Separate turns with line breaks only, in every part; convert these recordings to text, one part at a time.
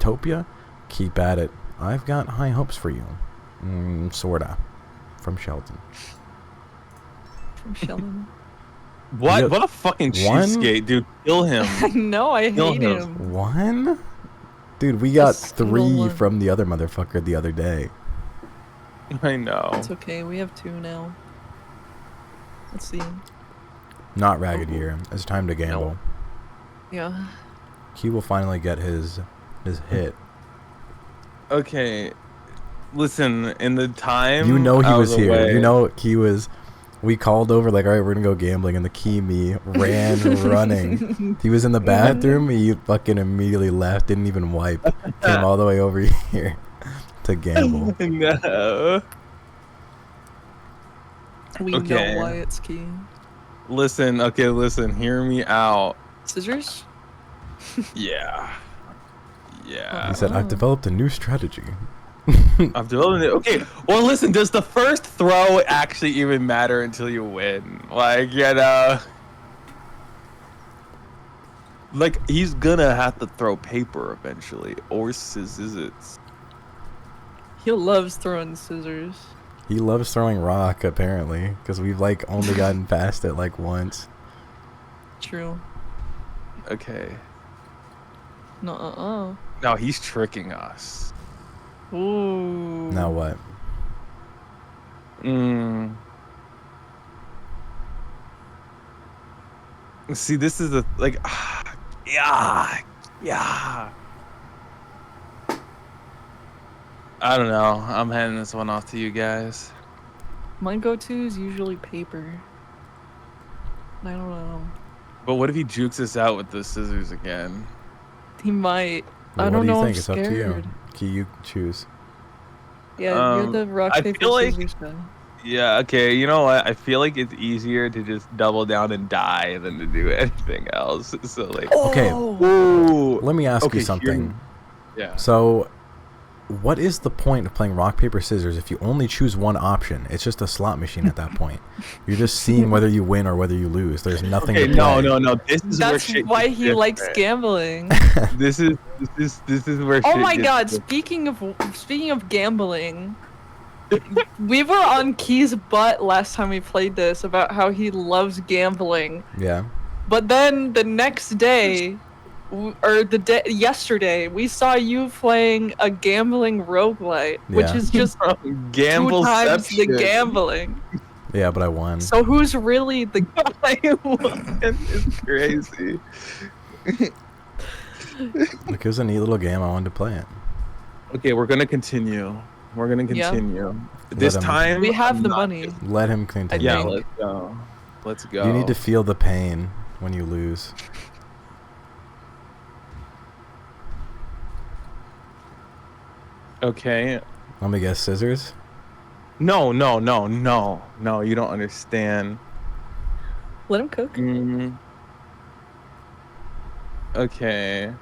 Miitopia? Keep at it. I've got high hopes for you. Sorta. From Sheldon.
From Sheldon.
What? What a fucking cheapskate, dude. Kill him.
I know, I
Kill
hate
him.
him.
One? Dude, we got
Just single
3
one.
from the other motherfucker the other day.
I know.
It's okay, we have 2 now. Let's see.
Not Ragged Year. It's time to gamble.
Nope. Yeah.
He will finally get his hit.
Okay. Listen, in the time
You know he
I
was here.
away,
You know he was. We called over like, all right, we're gonna go gambling, and the me ran running. He was in the bathroom. He fucking immediately left. Didn't even wipe. Came all the way over here to gamble.
No.
We
Okay.
know why it's key.
Listen, okay, listen. Hear me out.
Scissors?
Yeah.
He
Yeah.
said, "I've developed a new strategy."
I've developed it. Okay. Well, listen. Does the first throw actually even matter until you win? Like, you know. Like, he's gonna have to throw paper eventually, or scissors.
He loves throwing scissors.
He loves throwing rock, apparently, because we've like only gotten past it like once.
True.
Okay.
No,
No, he's tricking us.
Ooh.
Now what?
See, this is the like, yeah. I don't know. I'm handing this one off to you guys.
My go-to is usually paper. I don't know.
But what if he jukes us out with the scissors again?
He might.
Well,
I don't
what do you
know.
think?
I'm
It's up to you.
scared.
Key, you choose.
Yeah, you're the rock,
I
paper,
feel like-
scissors guy.
Yeah, okay, you know what? I feel like it's easier to just double down and die than to do anything else. So, like,
Okay.
ooh.
Let me ask
Okay,
you something.
Yeah.
So, what is the point of playing rock, paper, scissors if you only choose one option? It's just a slot machine at that point. You're just seeing whether you win or whether you lose. There's nothing
Okay,
to play.
no. This is where
That's
shit
why
gets
he likes
different.
gambling.
This is where
Oh
shit
my
gets
god,
different.
speaking of gambling, we were on Key's butt last time we played this about how he loves gambling.
Yeah.
But then the next day, yesterday, we saw you playing a gambling roguelite, which
Yeah.
is just 2 times the
Gambleception.
gambling.
Yeah, but I won.
So who's really the
It's crazy.
Look, it was a neat little game. I wanted to play it.
Okay, we're gonna continue. We're gonna
Yeah.
continue. This
him-
time
We have
I'm
the
not
money.
just-
Let him continue.
Yeah,
think.
let's go. Let's go.
You need to feel the pain when you lose.
Okay.
Let me guess, scissors?
No. You don't understand.
Let him cook.
Okay.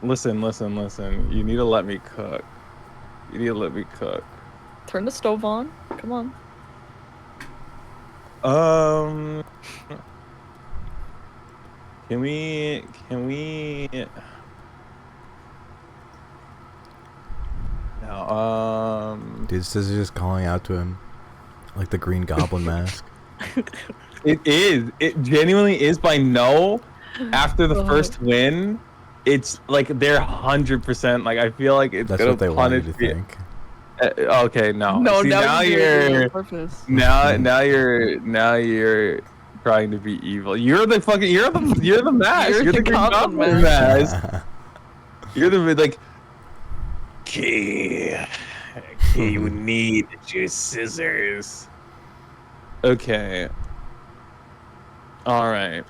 Listen. You need to let me cook.
Turn the stove on. Come on.
Can we? No.
Dude, scissors just calling out to him. Like the Green Goblin mask.
It is. It genuinely is. By no, after the first win, it's like they're 100%. Like I feel like it's
That's
gonna
what they want you
punish
to
me.
think.
Okay, no.
No,
See, now you're
on purpose.
now you're trying to be evil. You're the fucking you're the mask.
You're
You're
the
the Green
Goblin
Goblin
mask.
mask. You're the like. Key, you need your scissors. Okay. All right.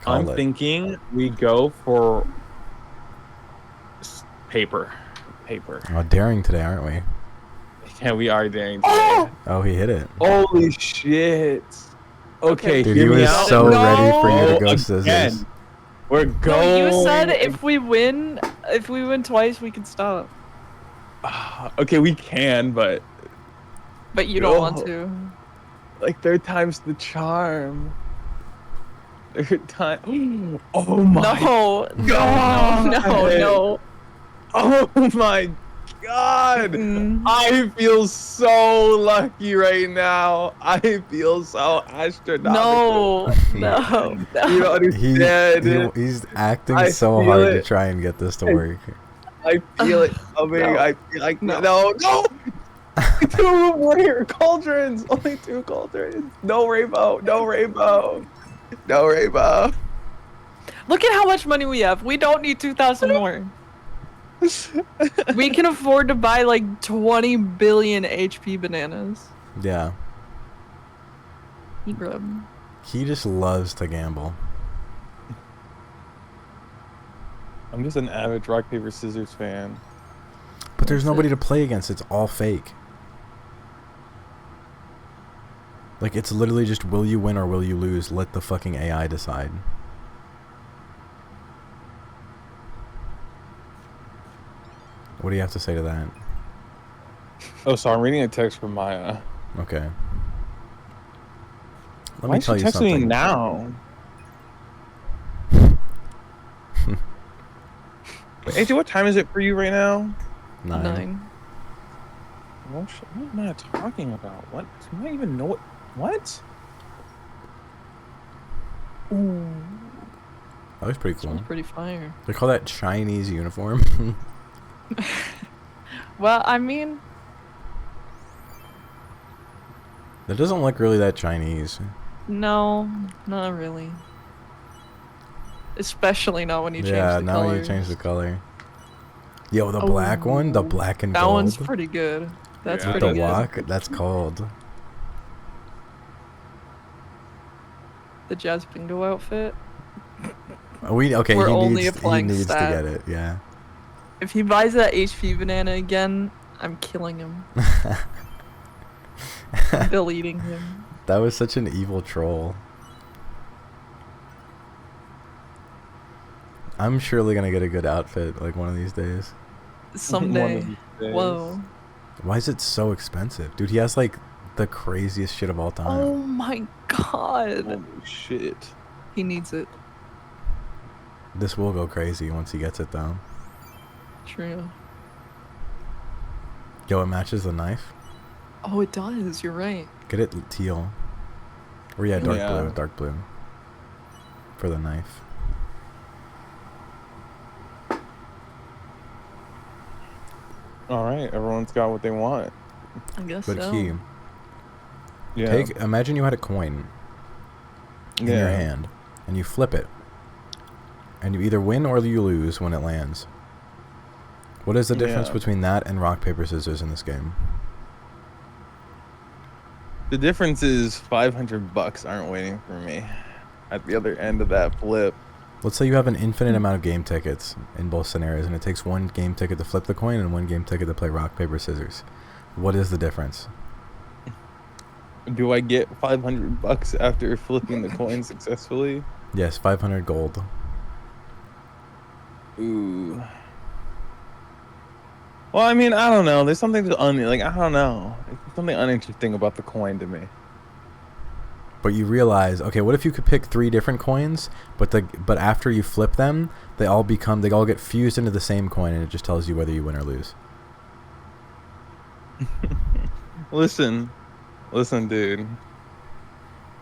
I'm thinking we go for paper.
Oh, daring today, aren't we?
Yeah, we are daring today.
Oh, he hit it.
Holy shit. Okay,
Dude,
hear
he
me
was
out.
so ready for you to
No,
go scissors.
again. We're
No,
going.
you said if we win twice, we can stop.
Okay, we can, but
But you don't want to.
like third time's the charm. Third time. Oh my
No, no,
God.
no.
Oh my God.
Mm.
I feel so lucky right now. I feel so astronomical.
No,
You don't
no.
understand.
He's acting
I
so
feel
hard to
it.
try and get this to work.
I feel it coming.
No.
I feel like
No.
no. Two more cauldrons. Only two cauldrons. No rainbow. No rainbow. No rainbow.
Look at how much money we have. We don't need 2,000 more. We can afford to buy like 20 billion HP bananas.
Yeah.
He grub.
He just loves to gamble.
I'm just an avid rock paper scissors fan.
But there's
That's
nobody
it.
to play against. It's all fake. Like, it's literally just will you win or will you lose? Let the fucking AI decide. What do you have to say to that?
Oh, so I'm reading a text from Maya.
Okay. Let
Why
me
is she
tell you
texting me
something.
now? Wait, AJ, what time is it for you right now?
9.
What am I talking about? What? Do I even know what?
Ooh,
That was pretty cool.
sounds pretty fire.
They call that Chinese uniform.
Well, I mean,
That doesn't look really that Chinese.
no, not really. Especially not when you change
Yeah,
the
now
colors.
you change the color. Yo, the black one, the black and
That
gold.
one's pretty good. That's
Yeah,
with
pretty
the
good.
walk, that's cold.
The Jazz Bingo outfit.
Okay,
We're
he
only
needs
applying
to
stat.
get it. Yeah.
If he buys that HP banana again, I'm killing him. I'm deleting him.
That was such an evil troll. I'm surely gonna get a good outfit like one of these days.
One
Someday.
of these days.
Whoa.
Why is it so expensive? Dude, he has like the craziest shit of all time.
Oh my god.
Holy shit.
He needs it.
This will go crazy once he gets it though.
True.
Yo, it matches the knife.
Oh, it does. You're right.
Get it teal. Or yeah, dark
Yeah.
blue, dark blue. For the knife.
Alright, everyone's got what they want.
I guess
But
so.
key.
Yeah.
Imagine you had a coin in your hand and you flip it. And you either win or you lose when it lands. What is the difference
Yeah.
between that and rock, paper, scissors in this game?
The difference is $500 aren't waiting for me at the other end of that flip.
Let's say you have an infinite amount of game tickets in both scenarios, and it takes one game ticket to flip the coin and one game ticket to play rock, paper, scissors. What is the difference?
Do I get $500 after flipping the coin successfully?
Yes, 500 gold.
Ooh. Well, I mean, I don't know. There's something I don't know. There's something uninteresting about the coin to me.
But you realize, okay, what if you could pick 3 different coins, but after you flip them, they all get fused into the same coin, and it just tells you whether you win or lose.
Listen, dude.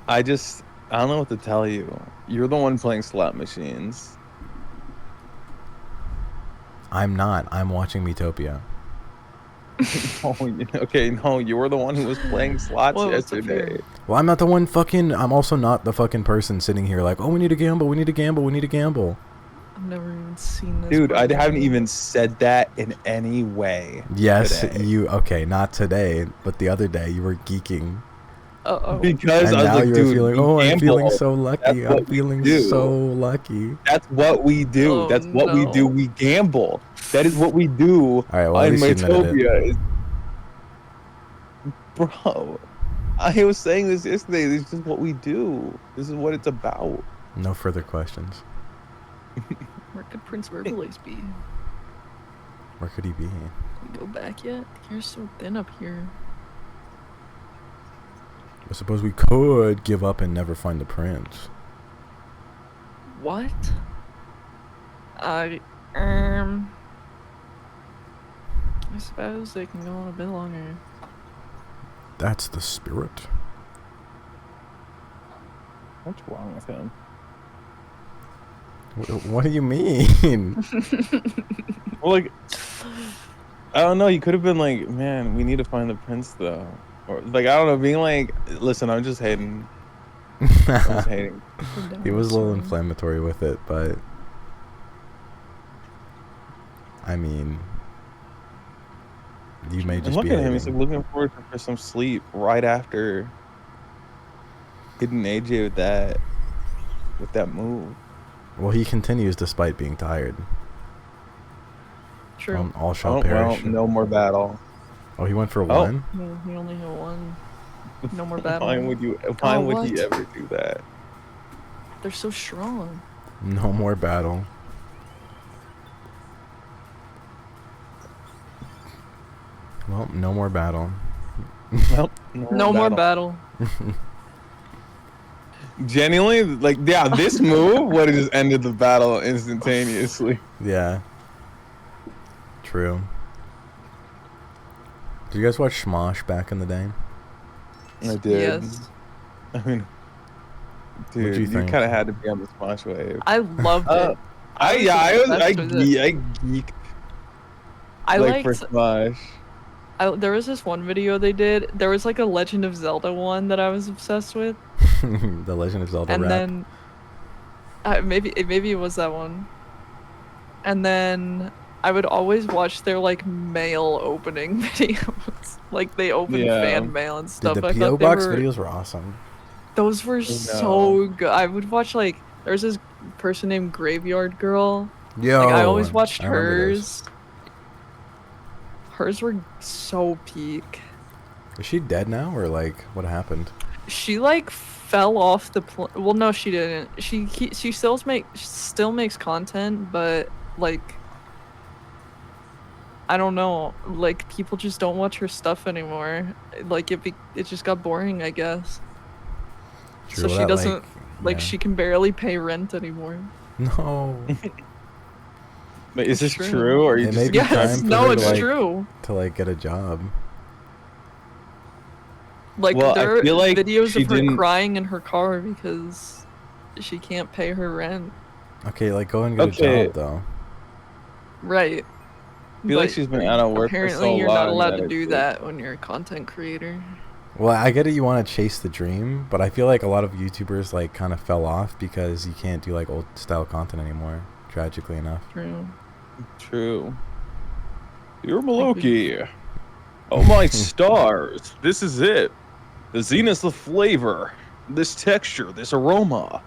I don't know what to tell you. You're the one playing slot machines.
I'm not. I'm watching Miitopia.
Okay, no, you were the one who was playing slots
Whoa, what's up
yesterday.
here?
Well, I'm not the one I'm also not the fucking person sitting here like, oh, we need to gamble, we need to gamble, we need to gamble.
I've never even seen this.
Dude, I
bro.
haven't even said that in any way.
Yes,
today.
okay, not today, but the other day you were geeking.
Uh-oh.
Because
And
I was
now
like,
you're
dude,
feeling,
we
oh, I'm feeling
gamble.
so
That's
lucky.
what
I'm feeling
we do.
so lucky.
That's what we do.
Oh,
That's what we
no.
do. We gamble. That is what we do.
All right, well, at
in
least you admitted it.
Miitopia. Bro, I was saying this yesterday. This is just what we do. This is what it's about.
No further questions.
Where could Prince Verbalace be?
Where could he be?
Can we go back yet? You're so thin up here.
I suppose we could give up and never find the prince.
What? I suppose they can go on a bit longer.
That's the spirit.
What's wrong with him?
What do you mean?
Well, like, I don't know. You could have been like, man, we need to find the prince, though. Or, like, I don't know, being like, listen, I'm just hating. I'm just hating.
He was a little inflammatory with it, but I mean, you may
And
just
look
be
at him. He's like
hating.
looking forward for some sleep right after hitting AJ with that move.
Well, he continues despite being tired.
True.
All shall
Oh, well,
perish.
no more battle.
Oh, he went for
Oh.
one?
No, he only hit one. No more battle.
Why would you? Why would he ever do that?
They're so strong.
No more battle. Well, no more battle.
Well,
No more battle.
Genuinely, like, yeah, this move would have just ended the battle instantaneously.
Yeah. True. Did you guys watch Smosh back in the day?
I did.
Yes.
I mean, dude,
you
you
think?
kind of had to be on the Smosh wave.
I loved it.
I geeked
I
like
liked.
for Smosh.
There was this one video they did. There was like a Legend of Zelda one that I was obsessed with,
The Legend of Zelda
and
rap.
then maybe it was that one. And then I would always watch their like mail opening videos. Like they opened fan mail and
Dude,
stuff.
the
I
P.O.
thought they
Box
were,
videos were awesome.
those were so good. I would watch like there was this person named Graveyard Girl.
Yo,
Like I always watched
I remember those.
hers. Hers were so peak.
Is she dead now, or like what happened?
She like fell off the well, no, she didn't. She still makes content, but like I don't know, like people just don't watch her stuff anymore. Like it just got boring, I guess.
True,
So she
that,
doesn't
yeah.
she can barely pay rent anymore.
No.
But is this
It's
true, or you
It may
just?
be
Yes,
time for
no,
her
it's
to, like,
true.
to like get a job.
Like
Well, I
there are
feel like
videos
she
of her
didn't-
crying in her car because she can't pay her rent.
Okay, like go and get
Okay.
a job though.
Right.
I feel like
But
she's been out of work for
apparently
so
you're
long
not allowed to
it's
do
like-
that when you're a content creator.
Well, I get it. You want to chase the dream, but I feel like a lot of YouTubers like kind of fell off because you can't do like old style content anymore. Tragically enough.
True.
True. You're Maloki. Oh my stars! This is it. The zenith of flavor. This texture. This aroma.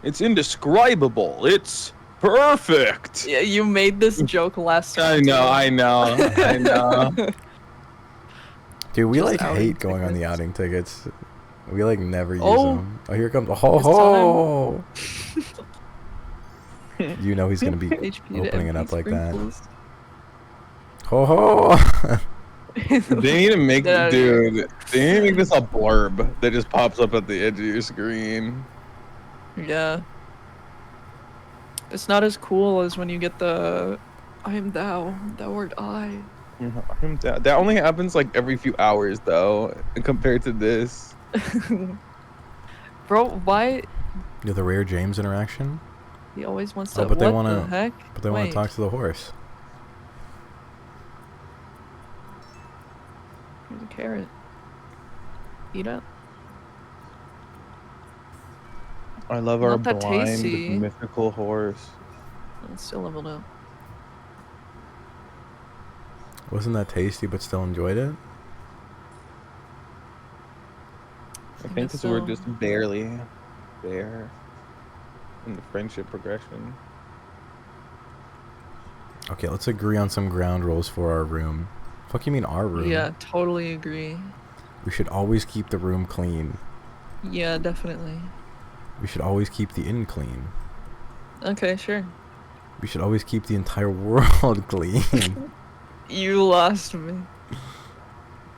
It's indescribable. It's perfect.
Yeah, you made this joke last time.
I know.
Dude, we
Just
like
outing
hate going on the
tickets.
outing tickets. We like never use
Oh.
them. Oh, here comes.
It's
Oh, you know he's gonna be
HP to
opening it
MP
up like that.
sprinkles.
Ho ho.
They need to make,
Get outta here.
dude. They need to make this a blurb that just pops up at the edge of your screen.
Yeah. It's not as cool as when you get the I am thou art I.
That only happens like every few hours, though, compared to this.
Bro, why
Yeah, the rare James interaction.
he always wants to
Oh, but they
what
wanna-
the heck?
But they want
Wait.
to talk to the horse.
Here's a carrot. Eat it.
I love our
Not that
blind
tasty.
mythical horse.
It's still leveled up.
Wasn't that tasty, but still enjoyed it?
I
think
think
it's
because we're
still-
just barely there in the friendship progression.
Okay, let's agree on some ground rules for our room. Fuck you mean our room?
Yeah, totally agree.
We should always keep the room clean.
Yeah, definitely.
We should always keep the inn clean.
Okay, sure.
We should always keep the entire world clean.
You lost me.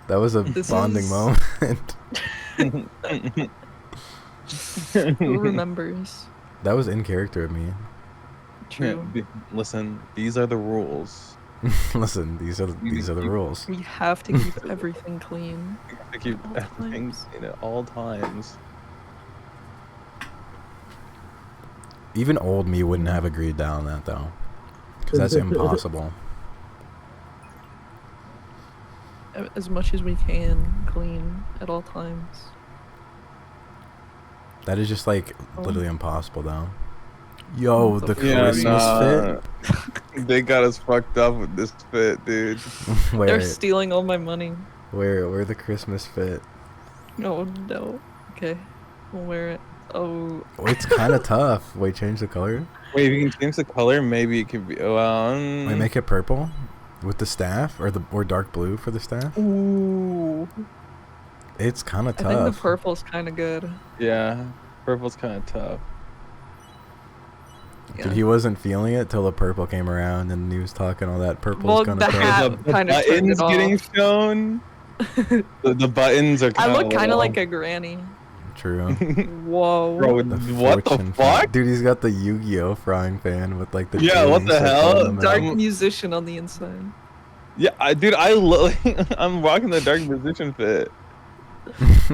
That was a
This
bonding
is-
moment.
Who remembers?
That was in character of me.
True.
Listen, these are the rules.
Listen, these are the rules.
We have to keep everything clean.
You have to keep
All
everything
times.
in at all times.
Even old me wouldn't have agreed down that though, because that's impossible.
As much as we can clean at all times.
That is just like literally impossible though. Yo, the
Yeah,
Christmas
fit. They got us fucked up with this fit, dude.
fit. Where?
They're stealing all my money.
Where the Christmas fit?
Oh no. Okay. We'll wear it. Oh.
Oh, it's kind of tough. Wait, change the color.
Wait, if you can change the color, maybe it could be.
Wait, make it purple with the staff, or dark blue for the staff.
Ooh.
It's kind of tough.
I think the purple's kind of good.
Yeah, purple's kind of tough.
Dude, he wasn't feeling it till the purple came around and he was talking all that purple's
Well,
gonna
the
come.
hat
The
kind of turned
buttons
it
getting
off.
shown. The buttons are.
I
Kinda
look kind of
little.
like a granny.
True.
Whoa.
Bro,
The
what the
fortune
fuck?
fan. Dude, he's got the Yu-Gi-Oh frying pan with like the
Yeah, what
green
the
circle
hell?
in the middle.
Dark musician on the inside.
Yeah, dude, I'm rocking the dark musician fit.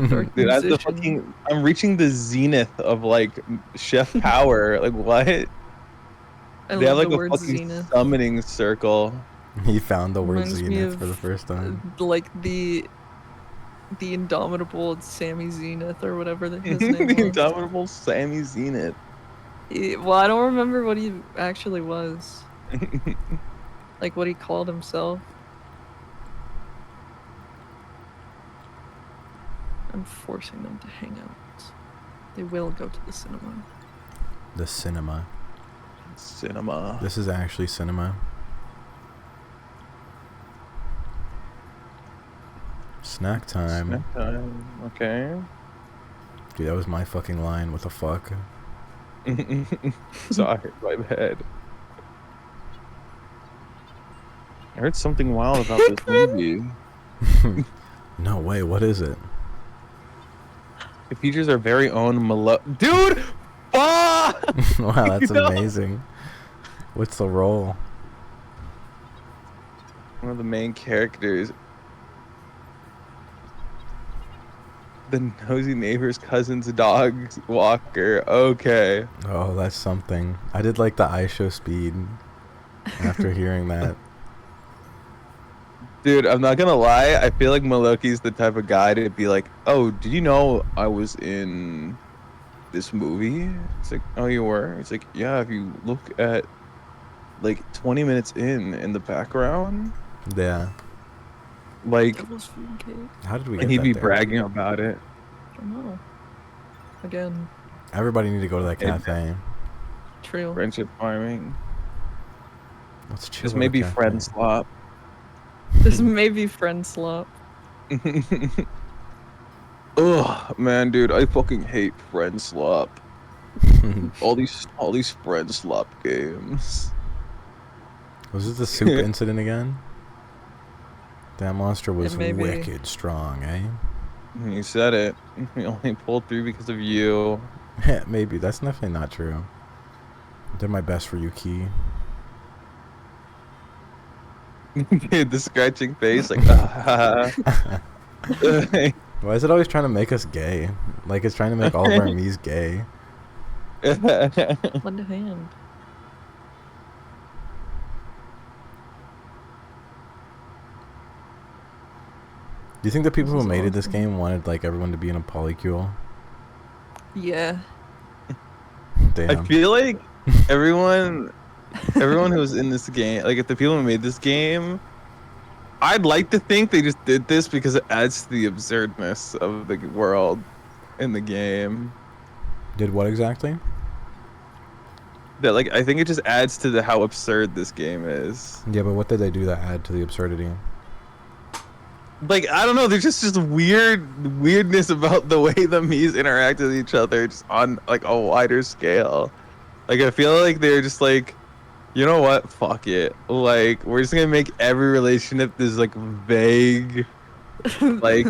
Dark
Dude, that's the
musician.
fucking. I'm reaching the zenith of like chef power. Like what?
I
They have
love
like
the
a
word
fucking
zenith.
summoning circle.
He found the word
Reminds me
zenith
of,
for the first time.
Like the indomitable Sammy Zenith or whatever his
The
name was.
indomitable Sammy Zenith.
Well, I don't remember what he actually was. Like what he called himself. I'm forcing them to hang out. They will go to the cinema.
The cinema.
Cinema.
This is actually cinema. Snack time.
Snack time. Okay.
Dude, that was my fucking line. What the fuck?
Sorry, my bad. I heard something wild about this movie.
No way. What is it?
It features our very own Dude! Fuck!
Wow, that's
No.
amazing. What's the role?
One of the main characters. The nosy neighbor's cousin's dog walker. Okay.
Oh, that's something. I did like the eye show speed after hearing that.
Dude, I'm not gonna lie. I feel like Maloki's the type of guy to be like, oh, did you know I was in this movie? It's like, oh, you were? It's like, yeah, if you look at like 20 minutes in the background,
Yeah.
like,
Devil's food cake.
How did we get
and he'd
that
be
there?
bragging about it.
I don't know. Again,
Everybody need to go to that
And-
cafe.
true.
Friendship farming.
Let's chill.
This
at
may
a
be
cafe.
friend swap.
This may be friend slop.
Ugh, man, dude, I fucking hate friend swap. All these friend swap games.
Was it the soup incident again? That monster was
may be.
wicked strong, eh?
You said it. We only pulled through because of you.
Maybe. That's definitely not true. Did my best for you, Key.
Dude, the scratching face, like,
Why is it always trying to make us gay? Like it's trying to make all of our me's gay.
Lend a hand.
Do you think the people
This
who
is
made it this
awesome.
game wanted like everyone to be in a polycule?
Yeah.
Damn.
I feel like everyone who was in this game, like if the people who made this game, I'd like to think they just did this because it adds to the absurdness of the world in the game.
Did what exactly?
That like I think it just adds to how absurd this game is.
Yeah, but what did they do that add to the absurdity?
Like I don't know, there's just weirdness about the way the Mii's interact with each other, just on like a wider scale. Like I feel like they're just like, you know what? Fuck it. Like we're just gonna make every relationship this like vague, like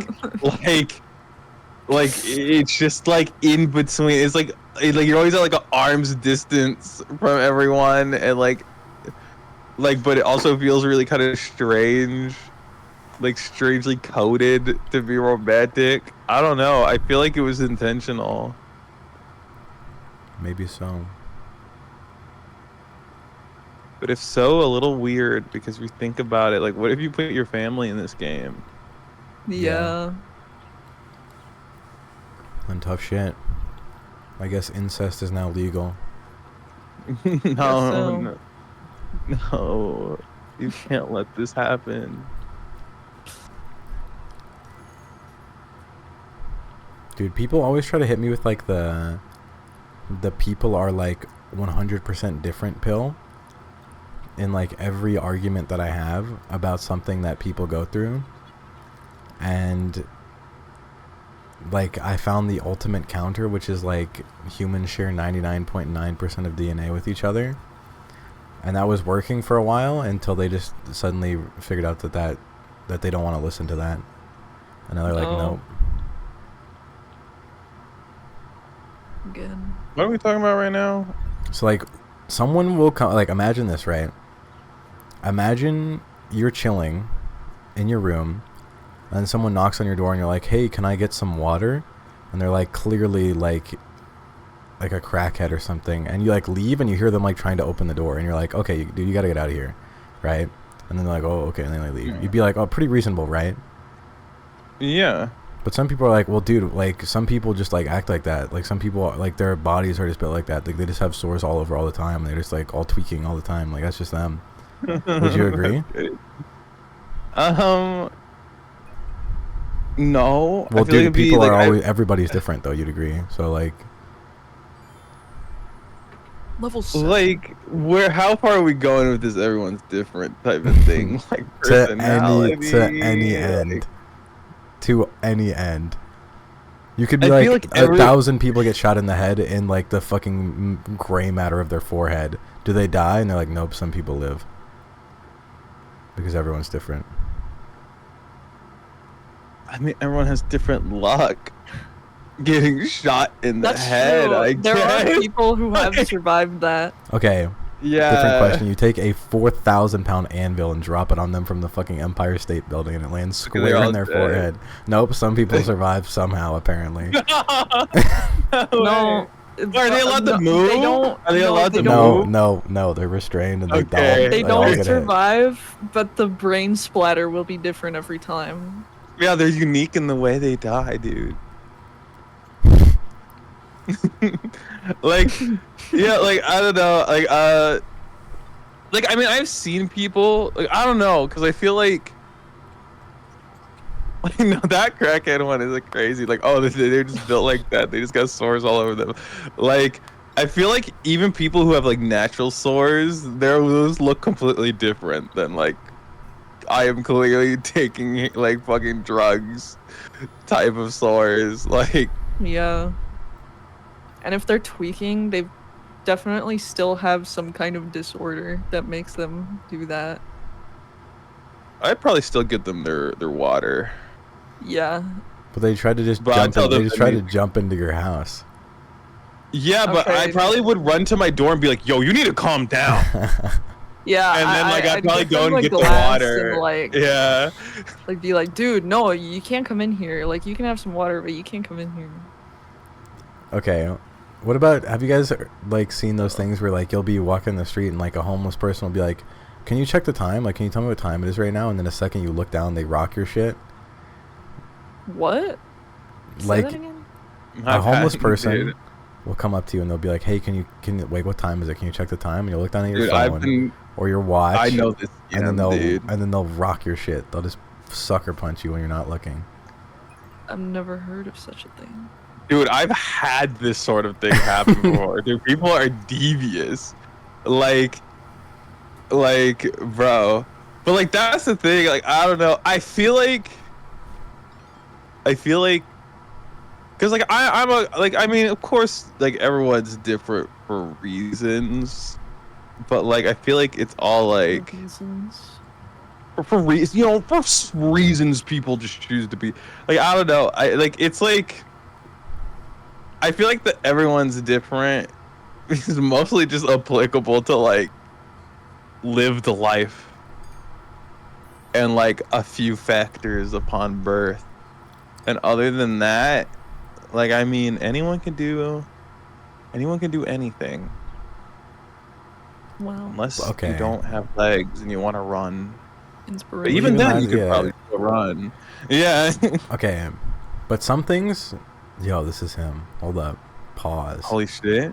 like it's just like in between. It's like you're always at like an arm's distance from everyone, and but it also feels really kind of strange, like strangely coded to be romantic. I don't know. I feel like it was intentional.
Maybe so.
But if so, a little weird because we think about it. Like, what if you put your family in this game?
Yeah.
And tough shit. I guess incest is now legal.
No, no, you can't let this happen.
Dude, people always try to hit me with like the people are like 100% different pill in like every argument that I have about something that people go through. And like I found the ultimate counter, which is like humans share 99.9% of DNA with each other. And that was working for a while until they just suddenly figured out that they don't want to listen to that. And now they're like, nope.
Good.
What are we talking about right now?
So like someone will come, like imagine this, right? Imagine you're chilling in your room and someone knocks on your door and you're like, hey, can I get some water? And they're like clearly like a crackhead or something, and you like leave and you hear them like trying to open the door and you're like, okay, dude, you gotta get out of here, right? And then they're like, oh, okay, and then they leave.
Yeah.
You'd be like, oh, pretty reasonable, right?
Yeah.
But some people are like, well, dude, like some people just like act like that. Like some people, like their bodies are just built like that. Like they just have sores all over all the time. They're just like all tweaking all the time. Like that's just them. Would you agree?
No.
Well, dude, people are always, everybody's different though. You'd agree. So like,
Level 7.
like how far are we going with this? Everyone's different type of thing. Like
to
personality.
any end. To any end. You could be
I feel
like 1,000 people get shot in the head in like the fucking gray matter of their forehead. Do they die? And they're like, nope, some people live. Because everyone's different.
I mean, everyone has different luck getting shot in the
That's
head.
true.
I
There are
guess.
people who have survived that.
Okay,
Yeah.
different question. You take a 4,000-pound anvil and drop it on them from the fucking Empire State Building and it lands square in their forehead. Nope, some people survive somehow, apparently.
No.
Are they allowed to move?
They don't.
Are they allowed to
don't.
move?
No, they're restrained and
Okay.
They
all
don't
get hit.
survive, but the brain splatter will be different every time.
Yeah, they're unique in the way they die, dude. Like, yeah, like I don't know, like I mean, I've seen people, like I don't know, because I feel like no, that crackhead one is like crazy. Like, oh, they're just built like that. They just got sores all over them. Like, I feel like even people who have like natural sores, those look completely different than like I am clearly taking like fucking drugs type of sores. Like,
Yeah. And if they're tweaking, they definitely still have some kind of disorder that makes them do that.
I'd probably still get them their water.
Yeah.
But they tried to just
But I tell them
jump into your house.
Yeah, but I
Okay.
probably would run to my door and be like, "Yo, you need to calm down."
Yeah.
And then like I'd probably
give
go
them
and
a
get the
glass
water.
and, like,
Yeah.
like be like, dude, no, you can't come in here. Like, you can have some water, but you can't come in here.
Okay. What about, have you guys like seen those things where like you'll be walking the street and like a homeless person will be like, can you check the time? Like, can you tell me what time it is right now? And then a second you look down, they rock your shit.
What? Say
Like
that again?
a homeless
Dude,
person will come up to you and they'll be like, hey, can you wait, what time is it? Can you check the time? And you'll look down at your
Dude,
phone or your watch.
I know this.
and then
Dude.
they'll rock your shit. They'll just sucker punch you when you're not looking.
I've never heard of such a thing.
Dude, I've had this sort of thing happen before. Dude, people are devious. Like, bro. But like, that's the thing. Like, I don't know. I feel like, because like I'm a like I mean, of course, like everyone's different for reasons, but like I feel like it's all like
Reasons.
for reasons, for reasons people just choose to be like, I don't know. I like, it's like I feel like that everyone's different. It's mostly just applicable to like lived life and like a few factors upon birth. And other than that, like I mean, anyone can do anything
Wow.
unless you
Okay.
don't have legs and you want to run. But
Inspiration.
even then,
that,
you could
yeah.
probably still run. Yeah.
Okay, but some things. Yo, this is him. Hold up. Pause.
Holy shit.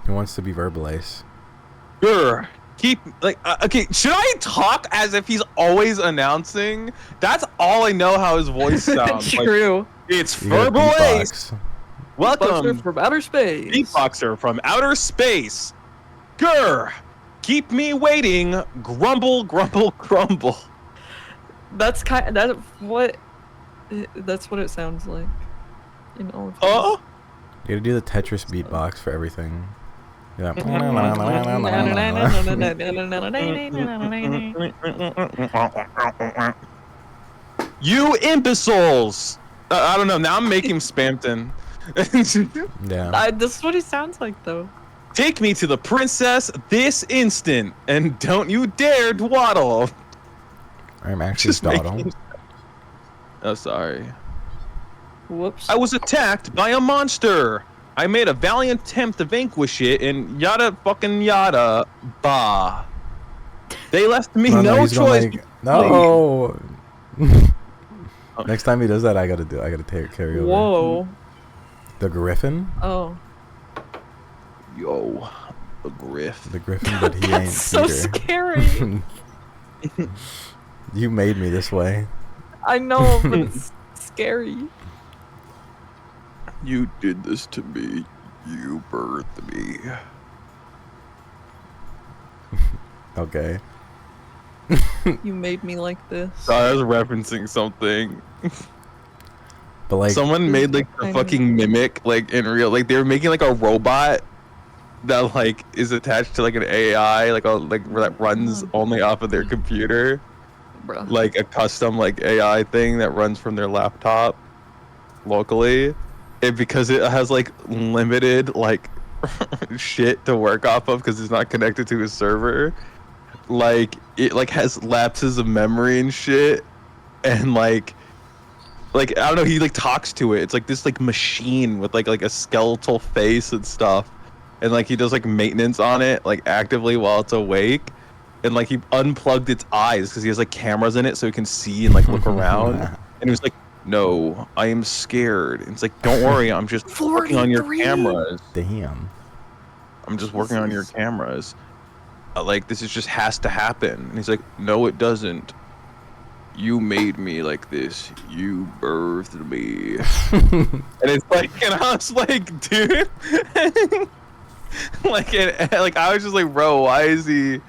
He wants to be Verbalace.
Grr. Keep like okay. Should I talk as if he's always announcing? That's all I know how his voice sounds. Like,
True.
it's
You gotta
Verbalace.
beatbox.
Welcome,
Beatboxer from outer space.
beatboxer from outer space. Grr. Keep me waiting. Grumble, grumble, grumble.
That's what it sounds like. In all of these.
Oh.
You gotta do the Tetris beatbox for everything. Yeah.
You imbeciles! I don't know. Now I'm making Spampton.
Yeah.
This is what he sounds like, though.
Take me to the princess this instant, and don't you dare dwaddle.
I'm actually Doddle.
making- Oh, sorry.
Whoops.
I was attacked by a monster. I made a valiant attempt to vanquish it, and yada fucking yada. Bah. They left me no
he's gonna,
choice.
like, no. Next time he does that, I gotta take carry over.
Whoa.
The Griffin.
Oh.
Yo, a griff.
The Griffin, but he ain't
That's so
Peter.
scary.
You made me this way.
I know, but it's scary.
You did this to me. You birthed me.
Okay.
You made me like this.
I was referencing something.
But like,
Someone made like
I
a
know.
fucking mimic, like in real, like they were making like a robot that like is attached to like an AI, like that runs only off of their computer,
Bruh.
like a custom like AI thing that runs from their laptop locally, and because it has like limited like shit to work off of because it's not connected to a server, like it like has lapses of memory and shit, and like I don't know, he like talks to it. It's like this like machine with like a skeletal face and stuff, and like he does like maintenance on it like actively while it's awake, and like he unplugged its eyes because he has like cameras in it so he can see and like look around, and he was like, no, I am scared. And it's like, don't worry, I'm just working on your
43.
cameras.
damn.
I'm just working on your cameras. Like this is just has to happen. And he's like, no, it doesn't. You made me like this. You birthed me. And it's like, and I was like, dude, like I was just like, bro, why is he?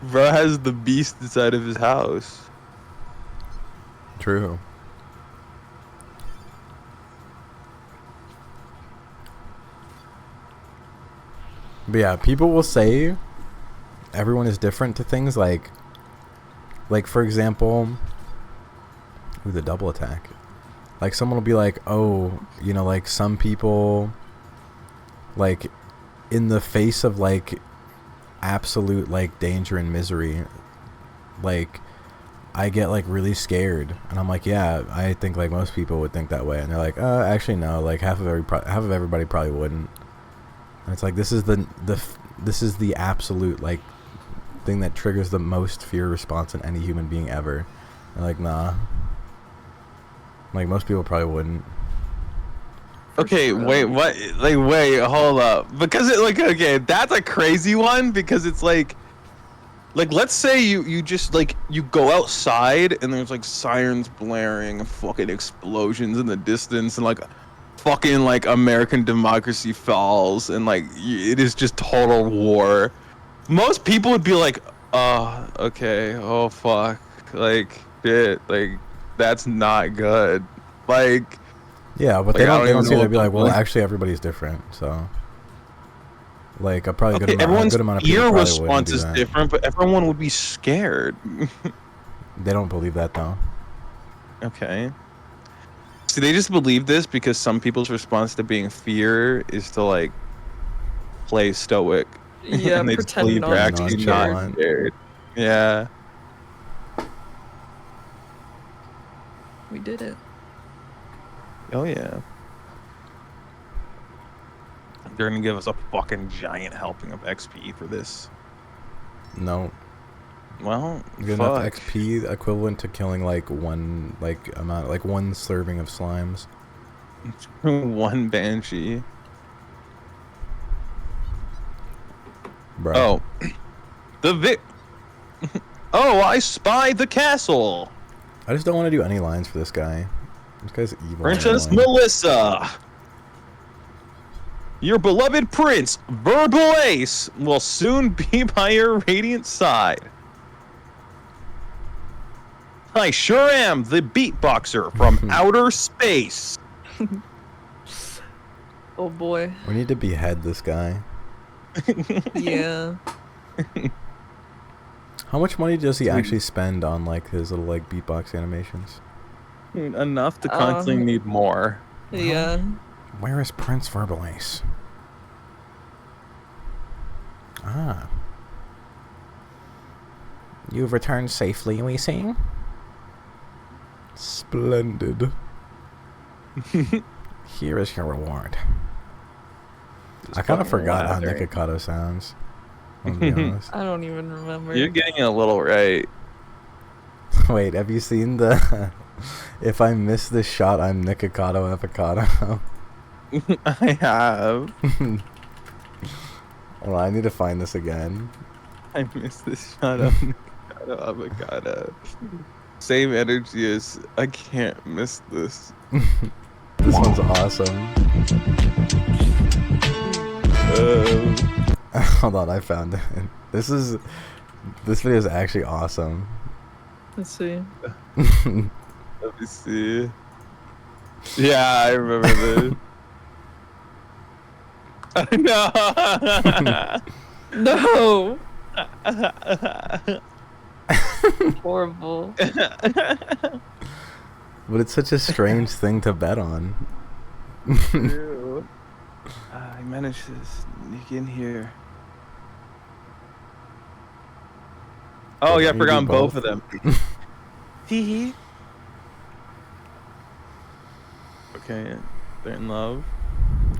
Bro has the beast inside of his house.
True. But yeah, people will say everyone is different to things like for example, ooh, the double attack. Like someone will be like, oh, you know, like some people, like in the face of like absolute like danger and misery, like I get like really scared, and I'm like, yeah, I think like most people would think that way, and they're like, actually no, like half of everybody probably wouldn't. And it's like this is the absolute like thing that triggers the most fear response in any human being ever. And like, nah, like most people probably wouldn't.
Okay, wait, what? Like, wait, hold up. Because it, like, okay, that's a crazy one because it's like, let's say you just like you go outside and there's like sirens blaring and fucking explosions in the distance and like fucking like American democracy falls and like it is just total war. Most people would be like, oh, okay, oh fuck, like shit, like that's not good, like.
Yeah, but
Like,
they don't see it. They'd be like, well,
like-
actually everybody's different, so like a probably
Okay,
good
everyone's
amount of people
ear
probably
response
wouldn't do
is
that.
different, but everyone would be scared.
They don't believe that though.
Okay. See, they just believe this because some people's response to being fear is to like play stoic.
Yeah,
And they just
pretend
believe
not
they're
to be
actually
scared.
not scared. Yeah.
We did it.
Oh yeah. They're gonna give us a fucking giant helping of XP for this.
No.
Well,
Good enough
fuck.
XP equivalent to killing like one one serving of slimes.
One banshee.
Bro.
Oh. Oh, I spy the castle.
I just don't want to do any lines for this guy. This guy's evil. and
Princess
annoying.
Melissa. Your beloved prince, Verbal Ace, will soon be by your radiant side. I sure am the beatboxer from outer space.
Oh boy.
We need to behead this guy.
Yeah.
How much money does he actually spend on like his little like beatbox animations?
Enough to constantly need more.
Yeah.
Where is Prince Verbalace? Ah. You've returned safely, we see. Splendid. Here is your reward. I kind of forgot how Nikocado sounds. I'll be honest.
I don't even remember.
You're getting it a little right.
Wait, have you seen the... If I miss this shot, I'm Nikocado Avocado?
I have.
Well, I need to find this again.
I missed this shot of avocado. Same energy as I can't miss this.
This one's awesome. Hold on, I found it. This video is actually awesome.
Let's see.
Let me see. Yeah, I remember this. No.
No. Horrible.
But it's such a strange thing to bet on.
I managed to sneak in here. Oh yeah, I forgot both of them. Hee hee. Okay, they're in love.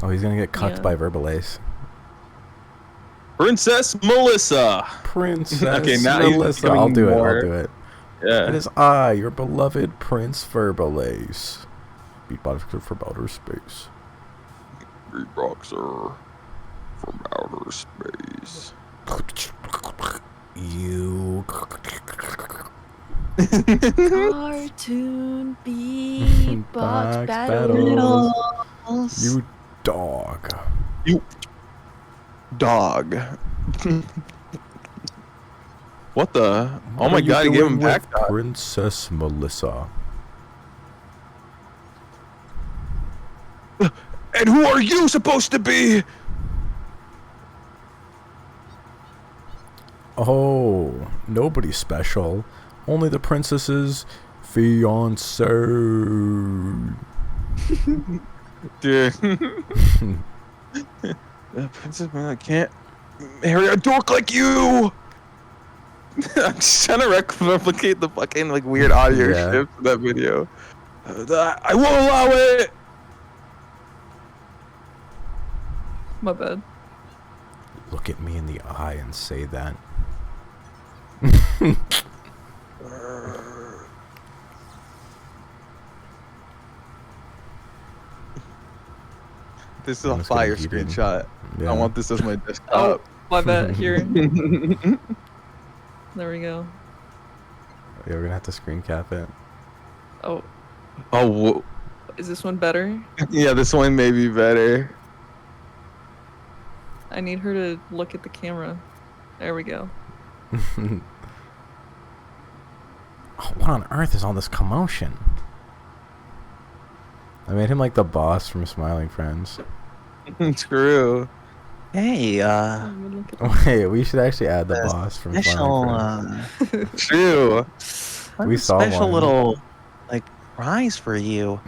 Oh, he's gonna get cucked by Verbalace.
Princess Melissa.
Princess
Okay, now
Melissa. I'll do it. I'll do it.
Yeah.
It is I, your beloved Prince Verbalace. Beatboxer from outer space.
Beatboxer from outer space.
You.
Cartoon beatbox battles.
You dog.
You dog. What the? Oh my god, he gave him back.
Princess Melissa.
And who are you supposed to be?
Oh, nobody special. Only the princess's fiance.
Dude. The Princess Melissa can't marry a dork like you. I'm just trying to replicate the fucking like weird audio shift of that video. I won't allow it.
My bad.
Look at me in the eye and say that.
This is a fire screenshot.
Yeah.
I want this as my desktop.
Oh, my bad. Here. There we go.
Yeah, we're gonna have to screen cap it.
Oh.
Oh.
Is this one better?
Yeah, this one may be better.
I need her to look at the camera. There we go.
Oh, what on earth is all this commotion? I made him like the boss from Smiling Friends.
True.
Hey,
Wait, we should actually add the boss from Smiling Friends.
True.
We saw
special
one.
little like prize for you.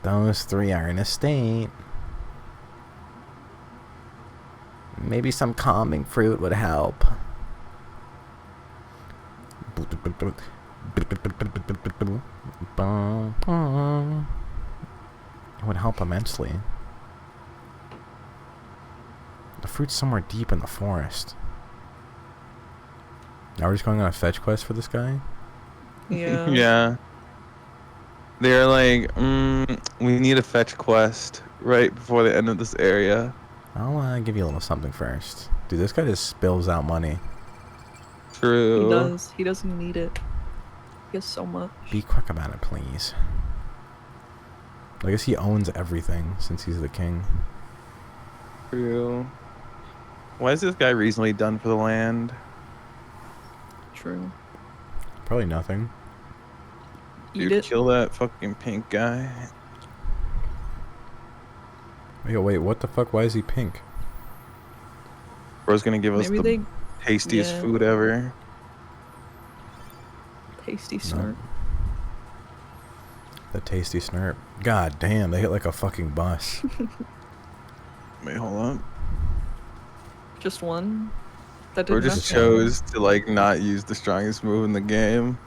Those three are in a state. Maybe some calming fruit would help. It would help immensely. The fruit's somewhere deep in the forest. Now we're just going on a fetch quest for this guy?
Yeah.
Yeah. They're like, we need a fetch quest right before the end of this area.
I'll give you a little something first. Dude, this guy just spills out money.
True.
He does. He doesn't need it. He has so much.
Be quick about it, please. I guess he owns everything since he's the king.
True. Why is this guy reasonably done for the land?
True.
Probably nothing.
Eat
Dude,
it.
kill that fucking pink guy.
Wait, what the fuck? Why is he pink?
Bro's gonna give us
Maybe
the tastiest
yeah.
food ever.
Tasty snort.
The tasty snurp. God damn, they hit like a fucking bus.
Wait, hold on.
Just one. That
Bro
did
just
nothing.
chose to like not use the strongest move in the game.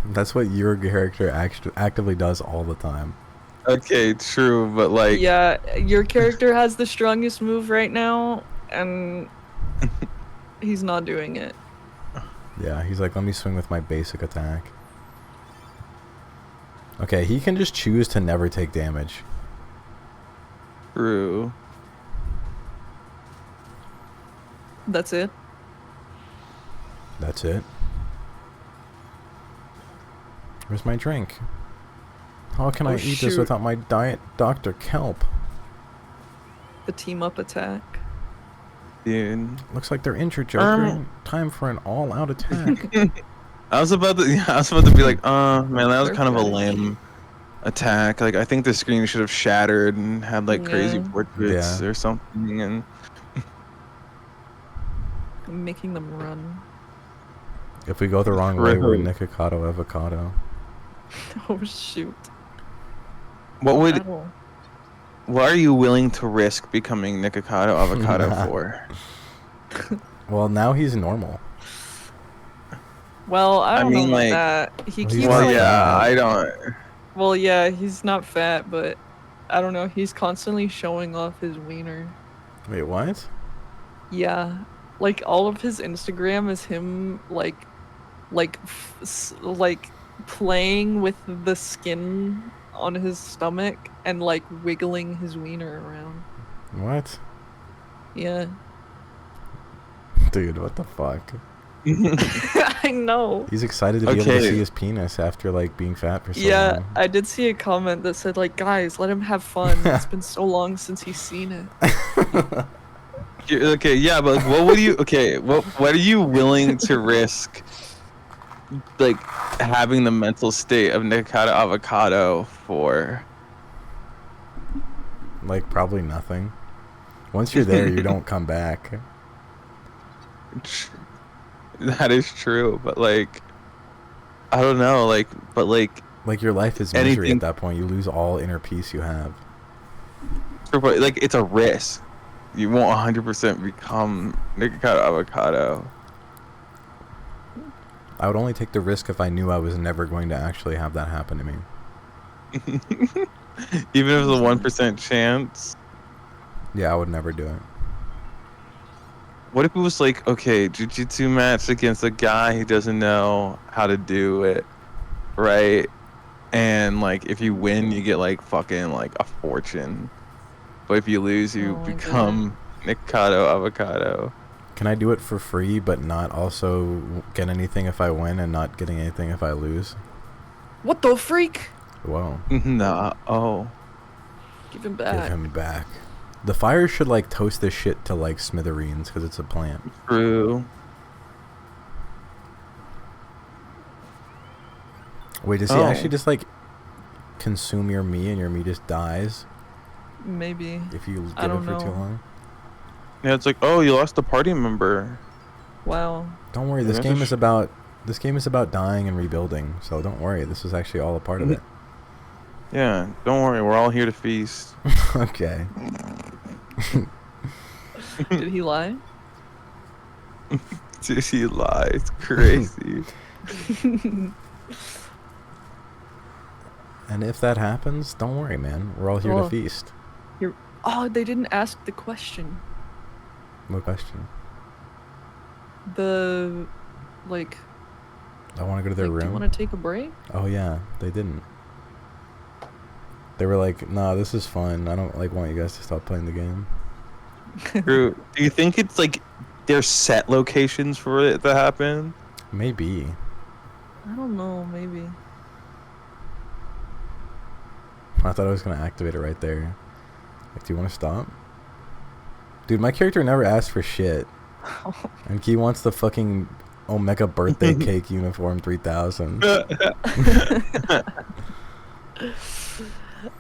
That's what your character actively does all the time.
Okay, true, but like,
Yeah, your character has the strongest move right now, and he's not doing it.
Yeah, he's like, let me swing with my basic attack. Okay, he can just choose to never take damage.
true.
That's it.
That's it. Where's my drink? How can I eat this
shoot.
without my diet Dr. Kelp?
The team up attack.
Dude.
Looks like they're injured, Joker. Time for an all-out attack.
I was about to be like, man, that was
They're
kind of a
pathetic.
lame attack. Like, I think the screen should have shattered and had like crazy
Yeah.
portraits
Yeah.
or something. And
I'm making them run.
If we go the wrong way, we're
True.
Nikocado Avocado.
Oh shoot.
what are you willing to risk becoming Nikocado Avocado for?
Well, now he's normal.
Well, I don't
mean,
know
like-
about that. He
Well, he's
keeps
not
Well,
like.
yeah,
fat.
I don't.
Well, yeah, he's not fat, but I don't know. He's constantly showing off his wiener.
Wait, what?
Yeah, like all of his Instagram is him like playing with the skin on his stomach and like wiggling his wiener around.
What?
Yeah,
Dude, what the fuck?
I know.
He's excited to be able to
Okay.
see his penis after, like, being fat for so
Yeah,
long.
I did see a comment that said like, guys, let him have fun. It's been so long since he's seen it.
Okay, yeah, but like, what would you? Okay, what are you willing to risk? Like having the mental state of Nikocado Avocado for?
Like, probably nothing. Once you're there, you don't come back.
That is true, but like, I don't know, like, but like,
Like, your life is misery
Anything-
at that point. You lose all inner peace you have.
but like, it's a risk. You won't 100% become Nikocado Avocado.
I would only take the risk if I knew I was never going to actually have that happen to me.
Even if it's a 1% chance.
Yeah, I would never do it.
What if it was like, okay, jiu-jitsu match against a guy who doesn't know how to do it, right? And like, if you win, you get like fucking like a fortune. But if you lose, you
Oh my
become Nikocado Avocado.
Can I do it for free, but not also get anything if I win and not getting anything if I lose?
What the freak?
Whoa.
Nah. Oh.
Give him
Give
back.
him back. The fire should, like, toast this shit to, like, smithereens, because it's a plant.
True.
Wait, does he
Oh.
actually just, like, consume your me and your me just dies
Maybe.
if you
I
give it
don't
for too
know.
long?
Yeah, it's like, oh, you lost a party member.
Wow.
Don't worry,
Yeah,
this
that's
game
a
is about dying and rebuilding, so don't worry, this is actually all a part of it.
Yeah, don't worry, we're all here to feast.
Okay.
Did he lie?
Did he lie? It's crazy.
And if that happens, don't worry, man. We're all here to
Oh.
feast.
Oh, they didn't ask the question.
What question?
Like,
I want to go to their
do you
room.
want to take a break?
Oh yeah, they didn't. They were like, "Nah, this is fun. I don't want you guys to stop playing the game."
Drew, do you think it's like there's set locations for it to happen?
Maybe.
I don't know, maybe.
I thought I was gonna activate it right there. Like, do you want to stop? Dude, my character never asked for shit. And he wants the fucking Omega birthday cake uniform 3000.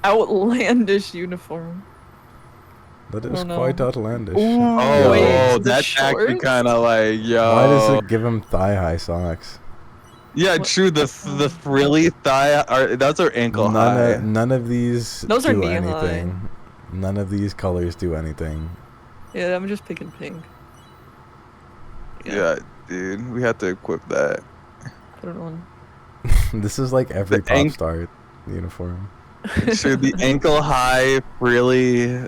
Outlandish uniform.
That is
Oh, no.
quite outlandish.
Ooh,
Yo,
wait. the
that's actually
shorts?
kind of like, yo.
why does it give him thigh-high socks?
Yeah,
What?
true. The frilly thigh those are ankle high.
None of these
Those are
do
knee-high.
anything. None of these colors do anything.
Yeah, I'm just picking pink.
Yeah, dude, we have to equip that.
Put it on.
This is like every
The
pop star uniform.
True, the ankle high frilly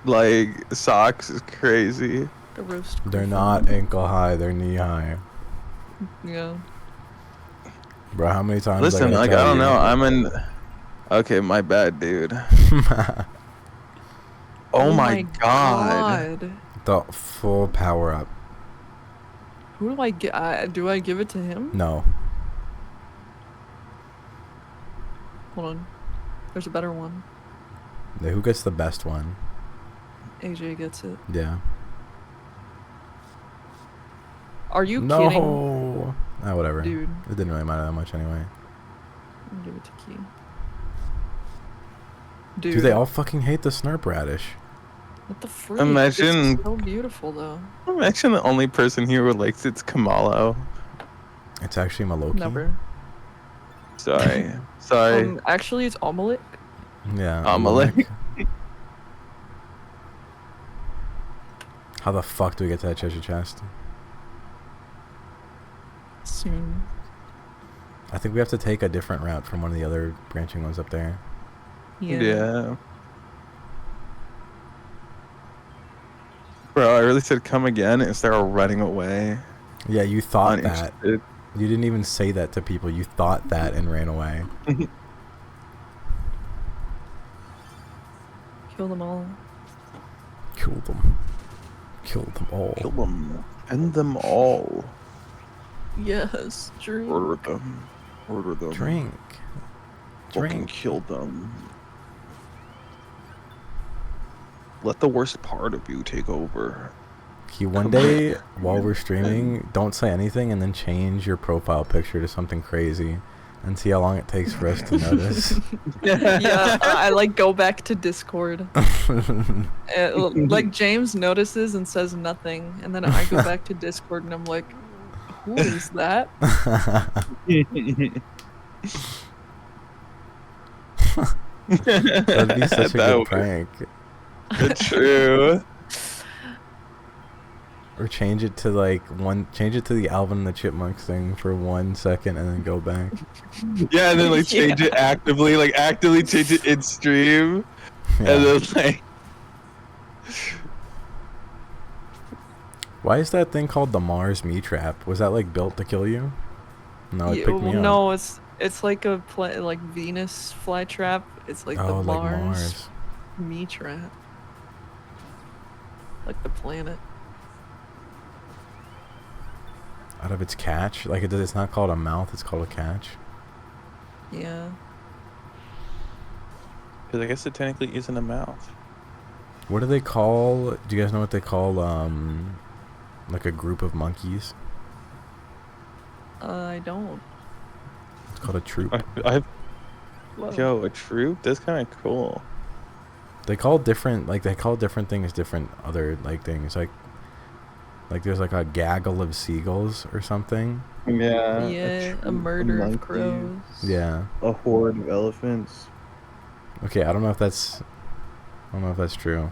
like socks is crazy.
The roast.
They're
griffin.
not ankle high, they're knee high.
Yeah.
Bro, how many times
Listen,
I gotta
like
tell
I don't
you?
know. I'm in. Okay, my bad, dude. Oh my god.
The full power up.
Who do I get? Do I give it to him?
No.
Hold on. There's a better one.
Who gets the best one?
AJ gets it.
Yeah.
Are you
No.
kidding?
Ah, whatever.
Dude.
It didn't really matter that much anyway.
I'll give it to Key. Dude.
Dude, they all fucking hate the Snurp Radish.
What the freak?
Imagine-
It's so beautiful though.
I'm actually the only person here who likes it's Kamalo.
It's actually Maloki.
Never.
Sorry. Sorry.
Actually, it's omelet.
Yeah.
Amalek.
How the fuck do we get to that treasure chest?
Soon.
I think we have to take a different route from one of the other branching ones up there.
Yeah.
Bro, I really said come again and started running away.
Yeah, you thought that.
Uninterested.
You didn't even say that to people. You thought that and ran away.
Kill them all.
Kill them. Kill them all.
Kill them. End them all.
Yes, Drew.
Order them. Order them.
Drink.
Fucking
Drink.
kill them. Let the worst part of you take over.
One day, while we're streaming, don't say anything and then change your profile picture to something crazy and see how long it takes for us to notice.
Yeah, I like go back to Discord. Like James notices and says nothing, and then I go back to Discord and I'm like, who is that?
That'd be such a
That
good
would-
prank.
True.
Or change it to the Alvin and the Chipmunks thing for 1 second and then go back.
Yeah, and then like change it actively, like actively change it in stream,
Yeah.
and then like.
Why is that thing called the Mars Me Trap? Was that like built to kill you? No, it
Yeah,
picked me up.
no, it's like a like Venus flytrap. It's like the
Oh, like
Mars,
Mars.
me trap. Like the planet.
Out of its catch? Like it's not called a mouth, it's called a catch.
Yeah.
Because I guess it technically isn't a mouth.
What do they call? Do you guys know what they call like a group of monkeys?
I don't.
It's called a troop.
Whoa.
Yo, a troop? That's kind of cool.
They call different things different other like things. Like there's like a gaggle of seagulls or something.
Yeah.
Yeah, a
troop of
murder of
monkeys,
crows.
Yeah.
A horde of elephants.
Okay, I don't know if that's true.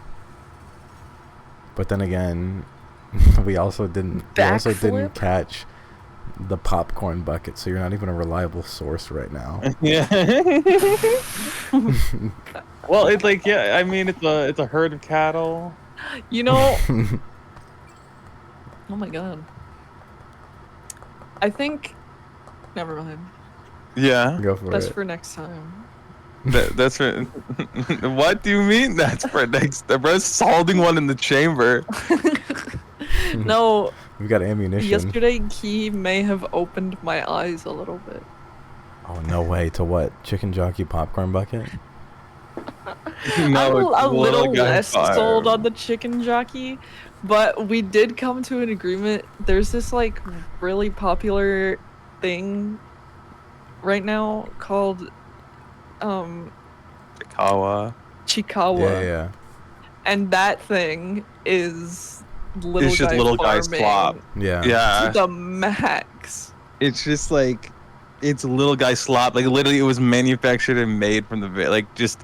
But then again, we also didn't
Backflip?
catch the popcorn bucket, so you're not even a reliable source right now.
Yeah. Well, it's like, yeah, I mean, it's a herd of cattle.
You know, oh my god. I think. Never mind.
Yeah.
Go for
That's
it.
for next time.
That's for. What do you mean? That's for next. Bro's holding one in the chamber.
No,
We've got ammunition.
yesterday he may have opened my eyes a little bit.
Oh, no way. To what? Chicken jockey popcorn bucket?
I'm
it's
a
the
little
guy
less
farm.
sold on the chicken jockey, but we did come to an agreement. There's this like really popular thing right now called
Kawa.
Chikawa,
Yeah.
and that thing is little
It's just
guy
little guys
farming
slop.
Yeah.
to
Yeah.
the max.
It's just like, it's little guy slop. Like literally, it was manufactured and made from the like just.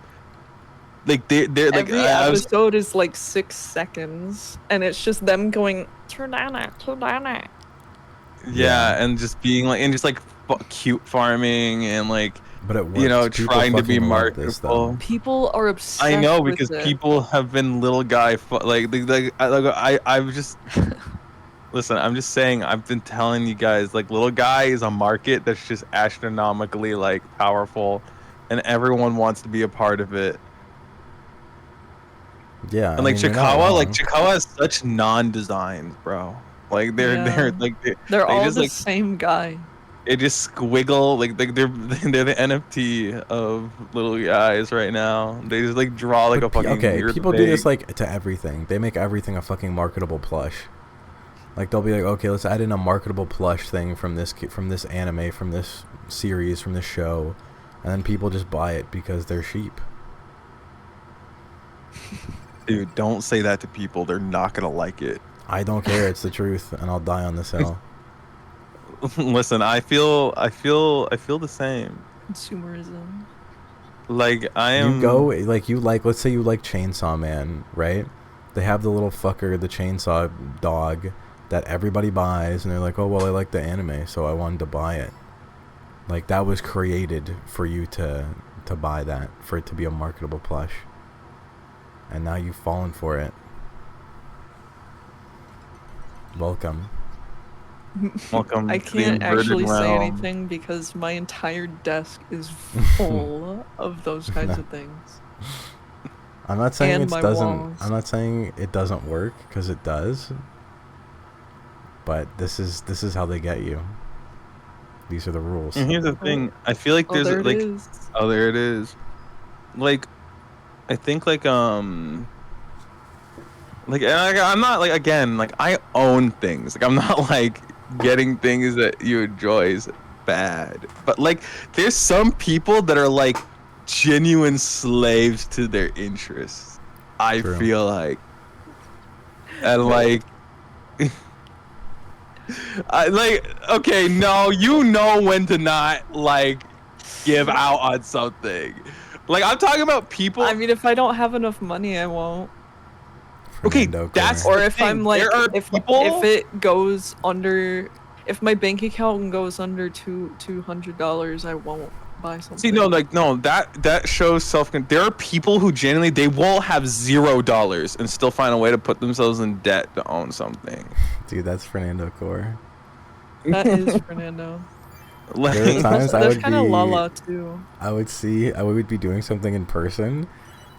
Like they're like
Every episode is like 6 seconds, and it's just them going turn down it.
Yeah, and just being like, and just like cute farming and like,
But it works.
you know,
People
trying to be
fucking love this, though.
marketable.
People are obsessed.
I know,
with
because
it.
people have been little guy I've just listen. I'm just saying. I've been telling you guys, like, little guy is a market that's just astronomically like powerful, and everyone wants to be a part of it.
Yeah.
And like
I mean, you're not
Chikawa, like
wrong.
Chikawa has such non-designs, bro. Like they're
Yeah.
like
They're
they
all
just
the
like
same guy.
it just squiggle like they're the NFT of little guys right now. They just like draw like
But
a fucking weird
people do this
thing.
like to everything. They make everything a fucking marketable plush. Like they'll be like, okay, let's add in a marketable plush thing from this anime, from this series, from this show, and then people just buy it because they're sheep.
Dude, don't say that to people. They're not gonna like it.
I don't care. It's the truth, and I'll die on this hill.
Listen, I feel the same.
Consumerism.
Like I am.
You go let's say you like Chainsaw Man, right? They have the little fucker, the chainsaw dog, that everybody buys, and they're like, oh well, I like the anime, so I wanted to buy it. Like that was created for you to buy that, for it to be a marketable plush. And now you've fallen for it. Welcome.
Welcome.
I
to the
can't
inverted
actually say
realm.
anything because my entire desk is full of those kinds of things.
I'm not saying
And my walls.
I'm not saying it doesn't work, because it does. But this is how they get you. These are the rules.
And here's the thing. I feel like
Oh,
there's
there
like
it is.
oh, there it is. Like, I think like and I'm not like, again, like I own things. Like I'm not like getting things that you enjoy is bad. But like there's some people that are like genuine slaves to their interests. I
True.
feel like. And like I like, okay, no, you know when to not like give out on something. Like I'm talking about people.
I mean, if I don't have enough money, I won't.
Okay,
Fernando
that's
Corner.
Or
the
if
thing.
I'm like,
There are
if
people-
it goes under, if my bank account goes under $200, I won't buy something.
See, no, like no, that shows self. There are people who genuinely they will have $0 and still find a way to put themselves in debt to own something.
Dude, that's Fernando Core.
That is Fernando.
Like,
There are times I
There's
would
kind of
be
Lala too.
I would be doing something in person,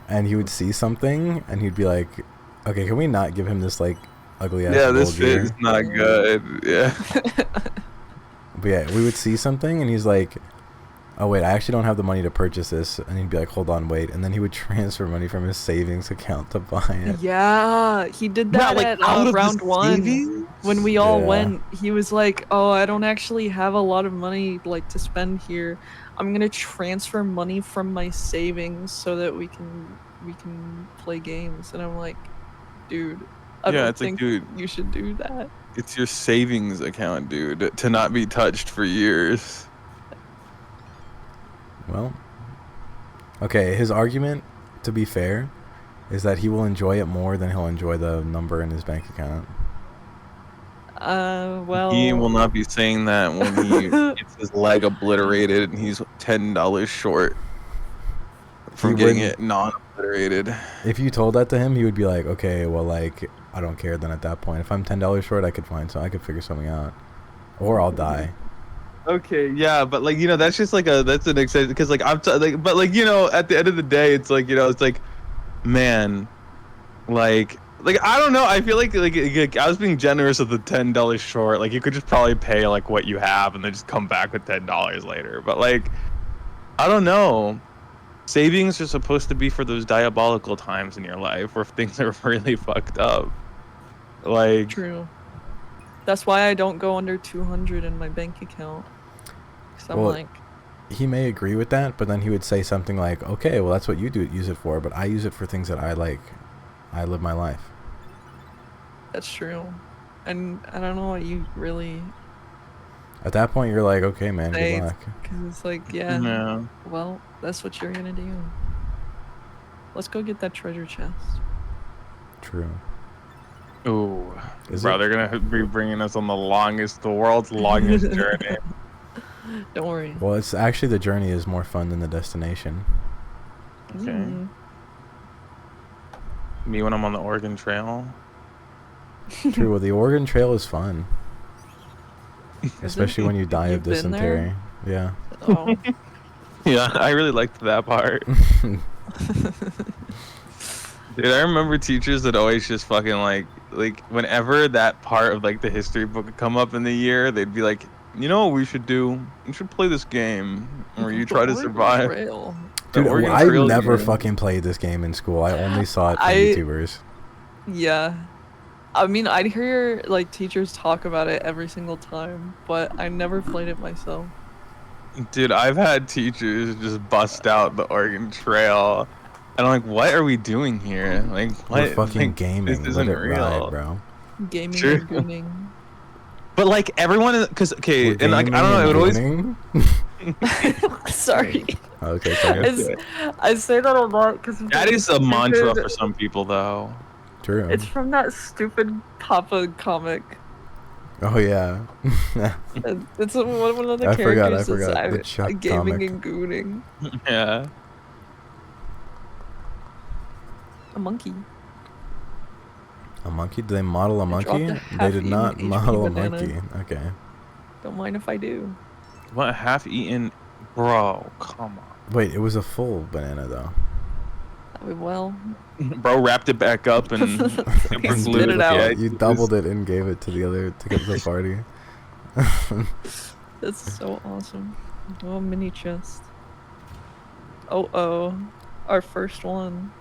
and he would see something, and he'd be like, okay, can we not give him this like ugly ass
yeah,
gold
this
gear?
fit is not good. Yeah.
But yeah, we would see something, and he's like, oh wait, I actually don't have the money to purchase this, and he'd be like, hold on, wait, and then he would transfer money from his savings account to buy it.
Yeah, he did that
like,
at
out of the
round one.
savings?
When we all
Yeah.
went, he was like, "Oh, I don't actually have a lot of money like to spend here. I'm gonna transfer money from my savings so that we can play games." And I'm like, "Dude, I
Yeah,
don't
it's like,
think
dude,
you should do that."
it's your savings account, dude, to not be touched for years.
Well, Okay, his argument, to be fair, is that he will enjoy it more than he'll enjoy the number in his bank account.
Well.
He will not be saying that when he gets his leg obliterated and he's $10 short from getting it non-obliterated.
If you told that to him, he would be like, okay, well, like, I don't care then at that point. If I'm $10 short, I could figure something out. Or I'll die.
Okay, yeah, but like, you know, that's just like that's an exception because like but like, you know, at the end of the day, it's like, you know, it's like, man, like I don't know, I feel like I was being generous with the $10 short. Like you could just probably pay like what you have and then just come back with $10 later. But like, I don't know. Savings are supposed to be for those diabolical times in your life where things are really fucked up. Like,
true. That's why I don't go under 200 in my bank account. Cause I'm like,
he may agree with that, but then he would say something like, okay, well, that's what you use it for, but I use it for things that I like. I live my life.
That's true. And I don't know what you really...
At that point, you're like, okay, man, good luck.
Because it's like, yeah, well, that's what you're going to do. Let's go get that treasure chest.
True.
Ooh, bro, they're gonna be bringing us on the world's longest journey.
Don't worry.
Well, it's actually the journey is more fun than the destination.
Okay. Me when I'm on the Oregon Trail.
True. Well, the Oregon Trail is fun, especially when you die of dysentery. Yeah.
Oh.
Yeah, I really liked that part. Dude, I remember teachers that always just fucking like whenever that part of like the history book would come up in the year, they'd be like, you know what we should do? We should play this game where you try to survive.
Dude, I never fucking played this game in school. I only saw it from YouTubers.
Yeah. I mean, I'd hear like teachers talk about it every single time, but I never played it myself.
Dude, I've had teachers just bust out the Oregon Trail. And I'm like, what are we doing here? Like, what?
We're fucking gaming.
This isn't real,
ride, bro.
Gaming and gooning.
But like everyone, because okay, and like I don't know, it would always.
Sorry.
Okay, sorry.
I say that a lot because
that is a mantra for some people, though.
True.
It's from that stupid Papa comic.
Oh yeah.
It's one of the characters.
I forgot. The Chuck
gaming
comic.
and gooning.
Yeah.
A monkey.
A monkey? Did they model a monkey? They did not model a monkey. Okay.
Don't mind if I do.
What, half-eaten? Bro, come on.
Wait, it was a full banana though.
Well.
Bro wrapped it back up and
spit it out.
Yeah, you doubled it and gave it to the party.
That's so awesome. Oh, mini chest. Oh, our first one.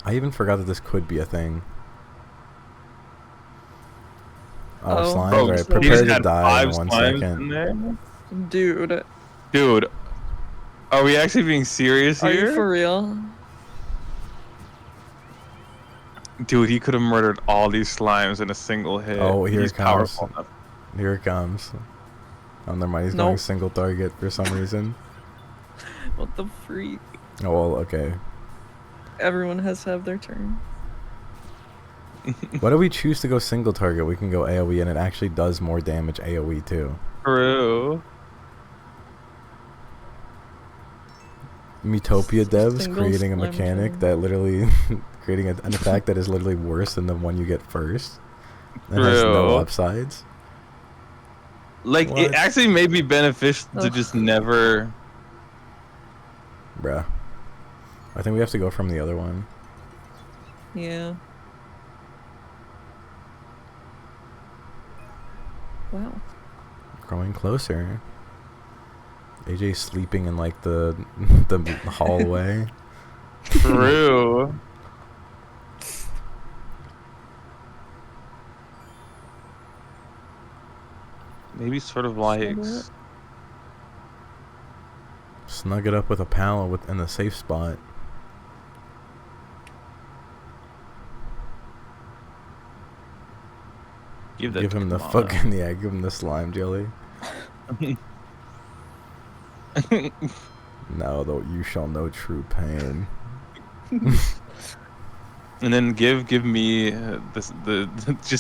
I even forgot that this could be a thing. Oh, slime!
Bro,
right, prepare to die in 1 second.
In
Dude,
are we actually being serious here?
Are you for real?
Dude, he could have murdered all these slimes in a single hit.
Oh, here it comes.
Powerful.
Here it comes. Oh, never mind. He's going single target for some reason.
What the freak?
Oh, well, okay.
Everyone has to have their turn.
What if we choose to go single target? We can go AoE and it actually does more damage AoE too.
True.
Miitopia devs creating a mechanic that literally creating an attack that is literally worse than the one you get first and has no upsides.
Like, it actually may be beneficial to just never...
Bruh. I think we have to go from the other one.
Yeah. Wow.
Growing closer. AJ sleeping in like the hallway.
True. Maybe sort of like
snug it up with a pal in the safe spot. Give him the fucking give him the slime jelly. Now though you shall know true pain.
And then give me just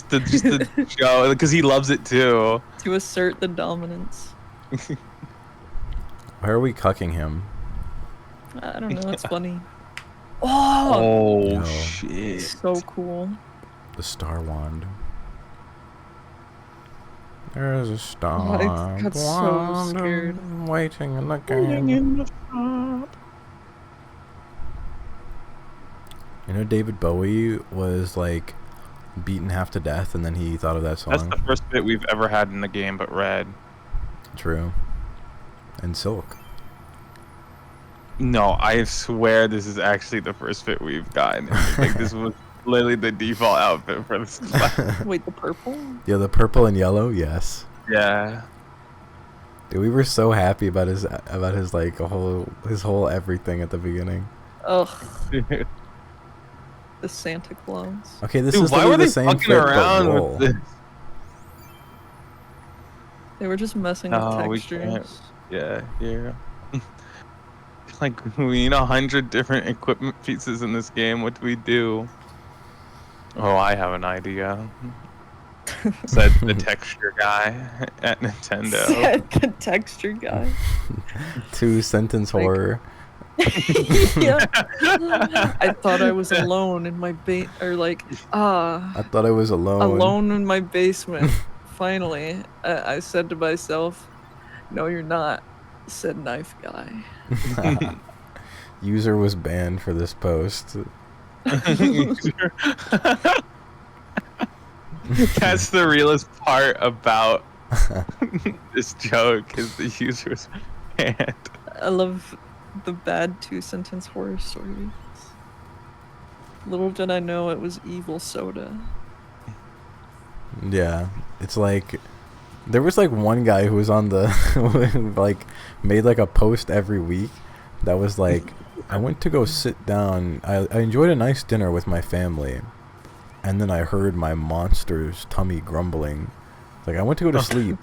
the show because he loves it too.
To assert the dominance.
Why are we cucking him?
I don't know. It's funny. Oh,
Oh
No.
shit!
so cool.
The star wand. There's a star
I got so scared.
waiting in the game. You know, David Bowie was like beaten half to death, and then he thought of that song.
That's the first bit we've ever had in the game, but red.
True. And Silk.
No, I swear this is actually the first fit we've gotten. Like this was literally the default outfit for this class.
Wait, the purple?
Yeah, the purple and yellow. Yes.
Yeah.
Dude, we were so happy about his like his whole everything at the beginning.
Ugh, the Santa Claus.
Okay, this
Dude,
is
why were
literally
they
the same
fucking
fit but
around
roll.
with this?
They were just messing
No,
with
we can't.
textures.
Yeah, yeah. Like we need 100 different equipment pieces in this game. What do we do? Oh, I have an idea. Said the texture guy at Nintendo.
Said the texture guy.
2-sentence
Like-
horror.
Yeah. I thought I was alone in my
I thought I was alone.
alone in my basement. Finally, I said to myself, "No, you're not," said Knife Guy.
User was banned for this post.
That's the realest part about this joke is the user's banned.
I love the bad 2-sentence horror stories. Little did I know it was evil soda.
Yeah, it's like there was like one guy who was on the who, like made like a post every week that was like, I went to go sit down. I enjoyed a nice dinner with my family, and then I heard my monster's tummy grumbling. Like I went to go to sleep,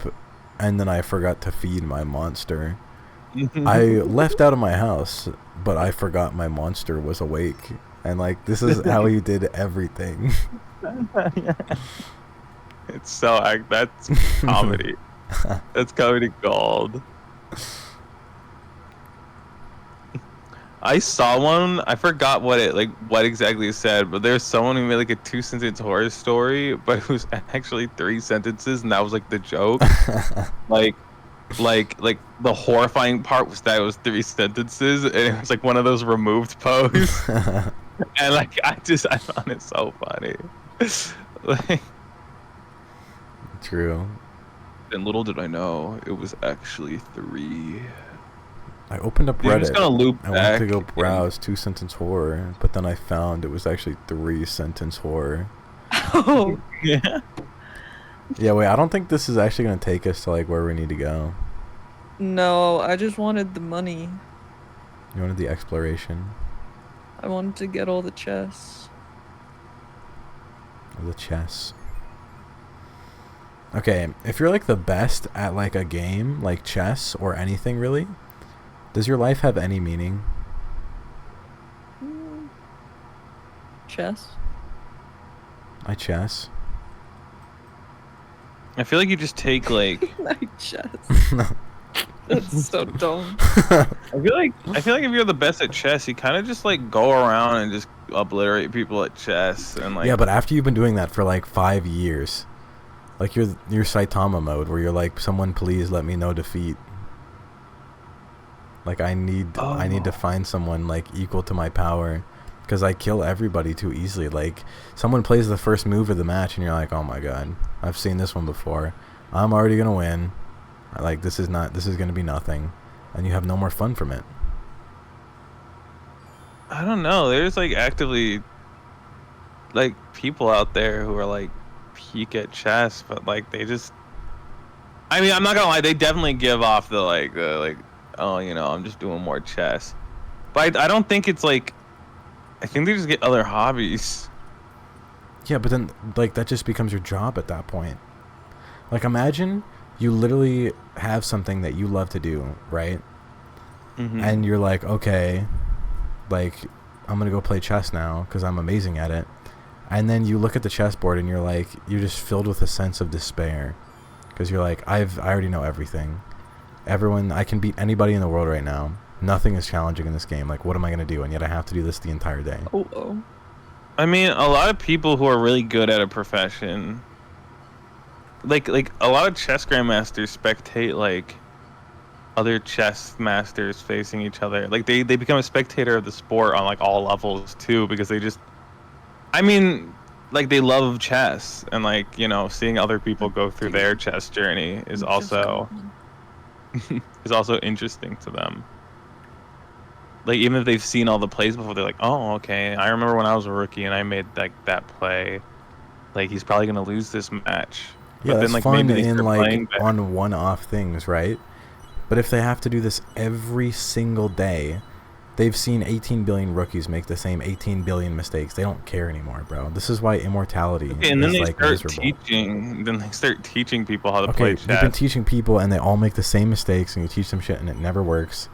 and then I forgot to feed my monster. I left out of my house, but I forgot my monster was awake. And like this is how he did everything.
It's so that's comedy. That's comedy gold. I saw one. I forgot what exactly it said, but there's someone who made like a 2-sentence horror story, but it was actually 3 sentences, and that was like the joke. like the horrifying part was that it was 3 sentences, and it was like one of those removed posts. And like I found it so funny. Like,
True.
and little did I know it was actually 3.
I opened up
Dude, I'm just
Reddit.
gonna loop
I went to
back
go browse 2-sentence horror, but then I found it was actually 3-sentence horror.
Oh,
Yeah.
Yeah, wait, I don't think this is actually gonna take us to like where we need to go.
no, I just wanted the money.
You wanted the exploration
I wanted to get all the chests.
of the chess. Okay, if you're like the best at like a game, like chess or anything really, does your life have any meaning?
Chess?
I chess.
I feel like you just take like
Night chess. That's so dumb.
I feel like if you're the best at chess, you kind of just like go around and just obliterate people at chess and like
Yeah, but after you've been doing that for like 5 years, like your Saitama mode where you're like, someone please let me know defeat. Like I need to find someone like equal to my power, because I kill everybody too easily. Like someone plays the first move of the match and you're like, oh my god, I've seen this one before. I'm already gonna win. Like this is gonna be nothing, and you have no more fun from it.
I don't know. There's like actively like people out there who are like peak at chess, but like they just. I mean, I'm not gonna lie. They definitely give off the oh, you know, I'm just doing more chess. But I don't think it's like. I think they just get other hobbies.
Yeah, but then like that just becomes your job at that point. Like imagine you literally have something that you love to do, right? and you're like, okay, like I'm gonna go play chess now because I'm amazing at it. And then you look at the chessboard and you're like, you're just filled with a sense of despair because you're like, I already know everything. I can beat anybody in the world right now. Nothing is challenging in this game. Like, what am I gonna do? And yet I have to do this the entire day.
Oh.
I mean, a lot of people who are really good at a profession, like a lot of chess grandmasters spectate like other chess masters facing each other. Like they become a spectator of the sport on like all levels too, because they just, I mean, like they love chess, and like, you know, seeing other people go through their chess journey is also is also interesting to them. Like even if they've seen all the plays before, they're like, oh, okay, I remember when I was a rookie and I made like that play. Like he's probably gonna lose this match.
Yeah,
but
that's
then, like,
fun
maybe they
in
start
like
playing better.
on one-off things, right? But if they have to do this every single day, they've seen 18 billion rookies make the same 18 billion mistakes. They don't care anymore, bro. This is why immortality
And then
is
they
like
start
miserable.
teaching. Then they start teaching people how to
Okay,
play
you've been
chess.
teaching people, and they all make the same mistakes, and you teach them shit, and it never works,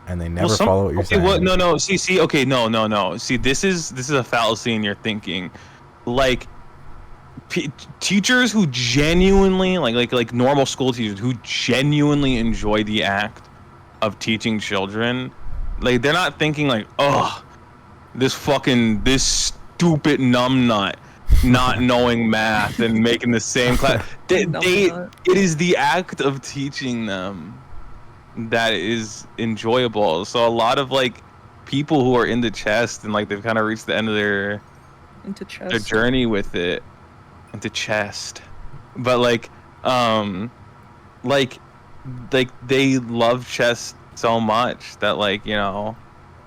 and they never follow what you're saying.
What? No. See. Okay, no. See, this is a fallacy in your thinking. Like, teachers who genuinely like normal school teachers who genuinely enjoy the act of teaching children, like they're not thinking like, oh, this stupid numbnut not knowing math and making the same class. It is the act of teaching them that is enjoyable. So a lot of like people who are into chess and like they've kind of reached the end of their journey with it, into chest, but like they love chess so much that, like, you know,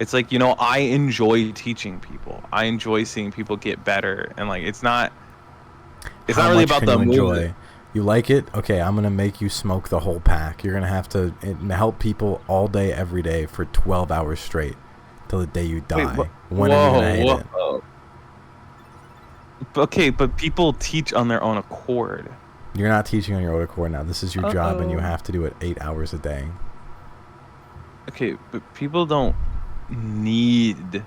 it's like, you know, I enjoy teaching people, I enjoy seeing people get better, and like it's not really about the enjoy.
You like it? Okay, I'm gonna make you smoke the whole pack. You're gonna have to help people all day every day for 12 hours straight till the day you die. When are you gonna hate it?
Okay, but people teach on their own accord.
You're not teaching on your own accord now. This is your job, and you have to do it 8 hours a day.
Okay, but people don't need.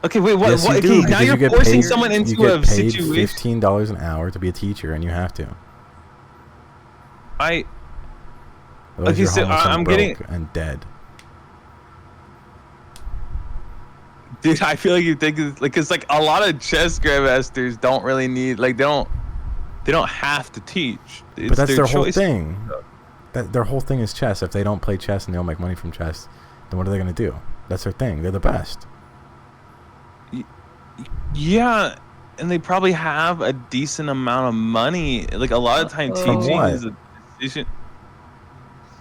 Okay, wait. What?
Yes,
what?
You
okay,
do,
now you're
you
forcing
paid,
someone into
you get
a
paid
situation.
$15 an hour to be a teacher, and you have to.
Otherwise
okay, you're
so I'm getting
and dead.
Dude, I feel like you think it's like, cause like a lot of chess grandmasters don't really need, like they don't have to teach. It's
but that's their whole
choice.
thing. Their whole thing is chess. If they don't play chess and they don't make money from chess, then what are they gonna do? That's their thing. They're the best.
Yeah, and they probably have a decent amount of money. Like a lot of time, teaching is a decision.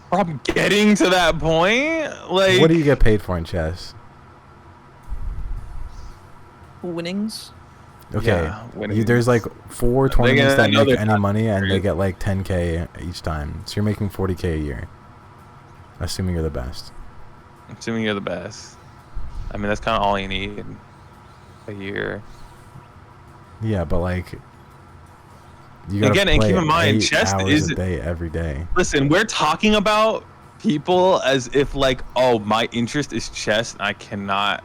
From getting to that point, like
what do you get paid for in chess?
Winnings.
Okay,
yeah,
there's like 4 tournaments that make any
time.
money, and they get like 10K each time. So you're making 40K a year, assuming you're the best.
Assuming you're the best. I mean, that's kind of all you need a year.
Yeah, but like, you gotta
again, and keep in mind,
8
chess
hours
is
a day every day.
Listen, we're talking about people as if like, oh, my interest is chess, and I cannot.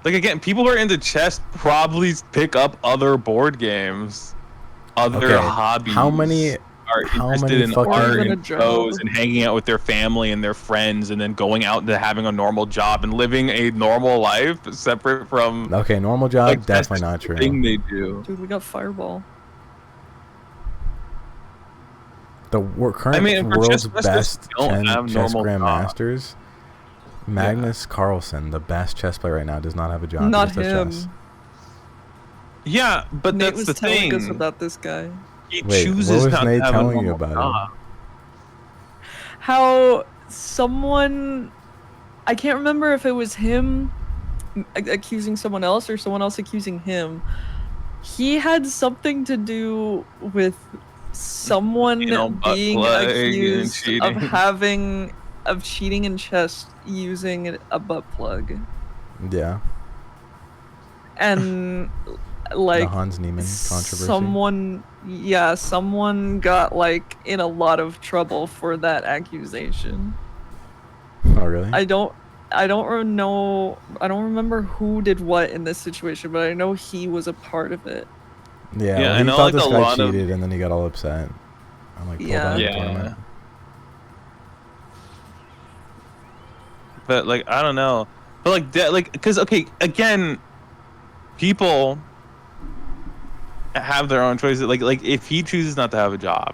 Like, again, people who are into chess probably pick up other board games, other hobbies.
How many
are interested in
fucking
art and shows and hanging out with their family and their friends, and then going out and having a normal job and living a normal life separate from.
Okay, normal job,
like,
definitely not true.
Thing they do.
Dude, we got Fireball.
The current world's best 10 chess
job.
grandmasters. Magnus Carlsen, the best chess player right now, does not have a job.
Not
he just does
him.
chess.
Yeah, but
Nate
that's
was
the
telling
thing.
us about this guy.
He
Wait,
chooses
what was
not
Nate
to have a
telling you
normal
about
job.
How someone, I can't remember if it was him accusing someone else or someone else accusing him. He had something to do with someone being accused of cheating in chess using a butt plug.
Yeah.
And like
the Hans Niemann controversy.
Someone got like in a lot of trouble for that accusation.
Oh really?
I don't know. I don't remember who did what in this situation, but I know he was a part of it.
Yeah,
Yeah,
well,
I
he
know,
thought
like,
this
a
guy
lot of-
cheated, and then he got all upset and like pulled out of the
Yeah.
tournament.
But like I don't know. But like that, like, because okay, again, people have their own choices. Like if he chooses not to have a job,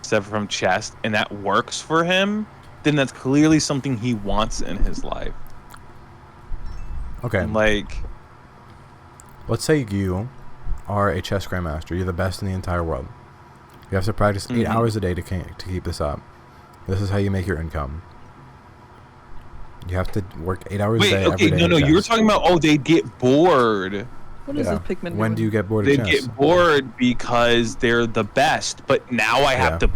separate from chess, and that works for him, then that's clearly something he wants in his life.
Okay,
Like,
let's say you are a chess grandmaster. You're the best in the entire world. You have to practice 8 hours a day to keep this up. This is how you make your income. You have to work 8 hours a
wait,
day
okay,
every day.
no, you were talking about they get bored.
What is this Pikmin
When
doing?
do you get bored of
They
chess?
get bored because they're the best, but now I have to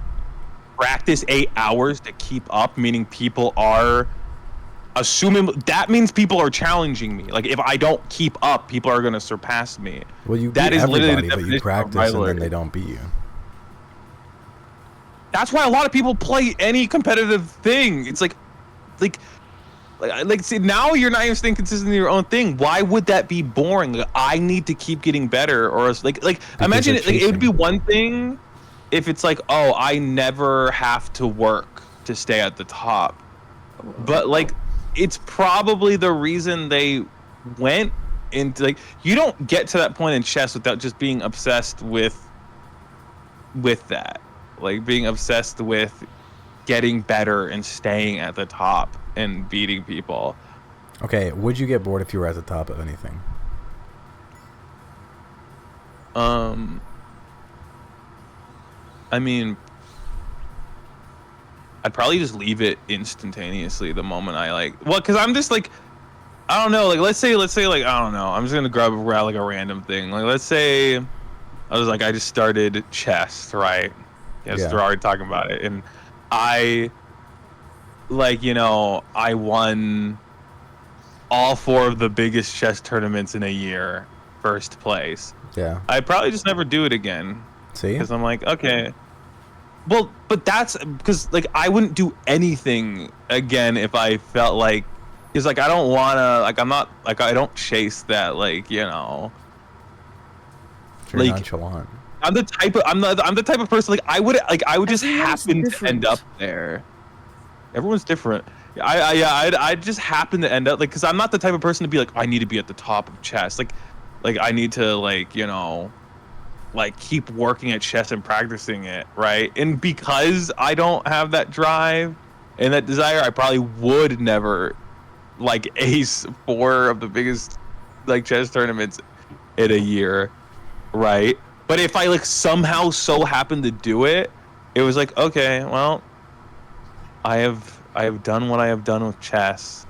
practice 8 hours to keep up, meaning people are assuming that means people are challenging me. Like if I don't keep up, people are going to surpass me.
Well, you
That
beat
is literally
everybody,
the
but you
definition of
practice and then
rivalry.
they don't beat you.
That's why a lot of people play any competitive thing. It's like see, now you're not even staying consistent in your own thing. Why would that be boring? Like, I need to keep getting better, or else, like imagine it, like, it would be one thing if it's like, oh, I never have to work to stay at the top, but like it's probably the reason they went into, like, you don't get to that point in chess without just being obsessed with that, like being obsessed with getting better and staying at the top and beating people.
Okay, would you get bored if you were at the top of anything?
I mean, I'd probably just leave it instantaneously the moment I because I'm just like, I don't know, like let's say like, I don't know, I'm just gonna grab like a random thing. Like let's say I just started chess, right? Yes,
Yeah.
we're already talking about it, and I I won all 4 of the biggest chess tournaments in a year, first place.
Yeah.
I'd probably just never do it again.
See?
Because I'm like, okay. Well, but that's because like I wouldn't do anything again if I felt like, because like I don't wanna, like I'm not, like I don't chase that, like,
You're
like
nonchalant.
I'm the type of person, like I would just
Everyone's
happen to
different.
end up there. Everyone's different. I'd just happen to end up, like, because I'm not the type of person to be like, I need to be at the top of chess. Like I need to, like, like keep working at chess and practicing it, right? And because I don't have that drive and that desire, I probably would never like ace 4 of the biggest like chess tournaments in a year, right? But if I like somehow so happened to do it, it was like, okay, well, I have done what I have done with chess.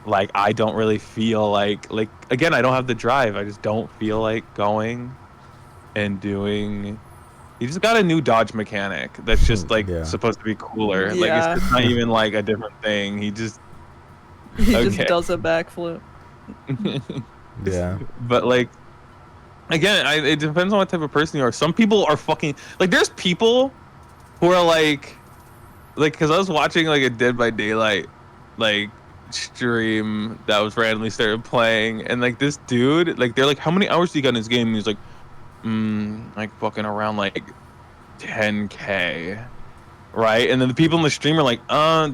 Like I don't really feel like again, I don't have the drive. I just don't feel like going and doing. He just got a new dodge mechanic that's just like supposed to be cooler. Like it's not even like a different thing. He just
just does a backflip.
Yeah.
But like again, it depends on what type of person you are. Some people are fucking like, there's people who are like because I was watching like a Dead by Daylight like stream that was randomly started playing, and like this dude, like they're like, how many hours do you got in this game? And he's like, like fucking around like 10K, right? And then the people in the stream are like,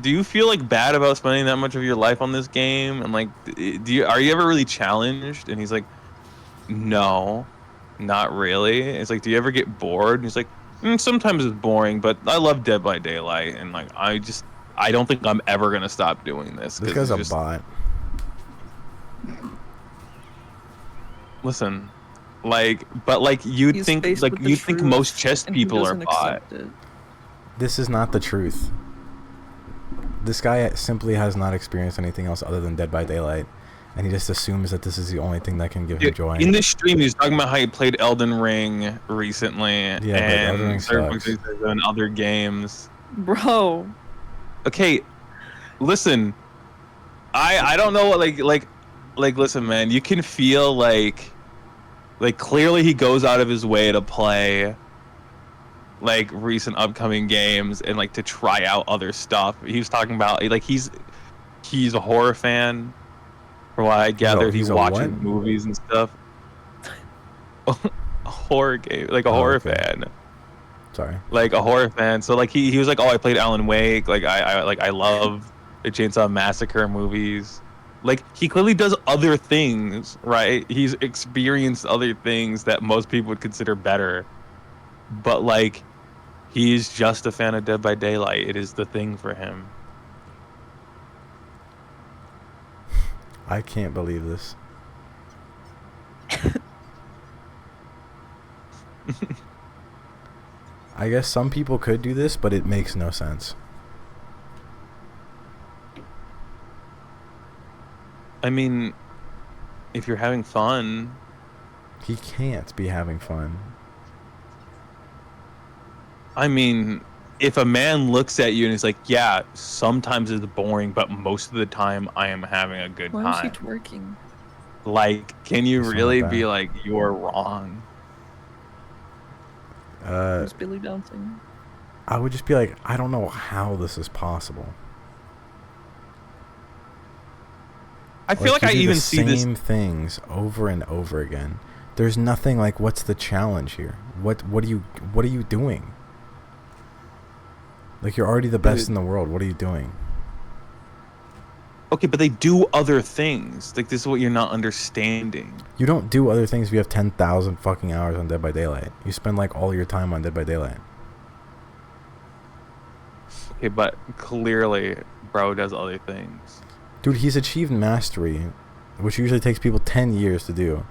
do you feel like bad about spending that much of your life on this game? And like, are you ever really challenged? And he's like, no, not really. It's like, do you ever get bored? And he's like, sometimes it's boring, but I love Dead by Daylight, and like I don't think I'm ever gonna stop doing this.
This guy's a bot.
Listen, but like you'd think most chess people are bot.
This is not the truth. This guy simply has not experienced anything else other than Dead by Daylight, and he just assumes that this is the only thing that can give him joy.
In this stream, he's talking about how he played Elden Ring recently, and other games.
Bro.
Okay, listen. I don't know what like listen, man. You can feel like clearly he goes out of his way to play like recent upcoming games and like to try out other stuff. He was talking about like he's a horror fan. From what I gathered, he
he's a
watches
what?
movies and stuff. A horror game, like a
Oh,
horror
okay.
fan.
Sorry.
Like a horror fan. So like he was like, oh, I played Alan Wake. Like I love the Chainsaw Massacre movies. Like he clearly does other things, right? He's experienced other things that most people would consider better. But like he's just a fan of Dead by Daylight. It is the thing for him.
I can't believe this. I guess some people could do this, but it makes no sense.
I mean, if you're having fun,
He can't be having fun.
I mean, if a man looks at you and is like, yeah, sometimes it's boring, but most of the time I am having a good
Why is he
time.
twerking?
Like, can you
It's not
really
bad.
be like, you're wrong?
Who's Billy bouncing?
I would just be like, I don't know how this is possible.
I feel like
you
I
do
even
the
see this.
same things over and over again. There's nothing like, what's the challenge here? What are you doing? Like, you're already the best in the world. What are you doing?
Okay, but they do other things. Like, this is what you're not understanding.
You don't do other things if you have 10,000 fucking hours on Dead by Daylight. You spend like all your time on Dead by Daylight.
Okay, but clearly, bro does other things.
Dude, he's achieved mastery, which usually takes people 10 years to do.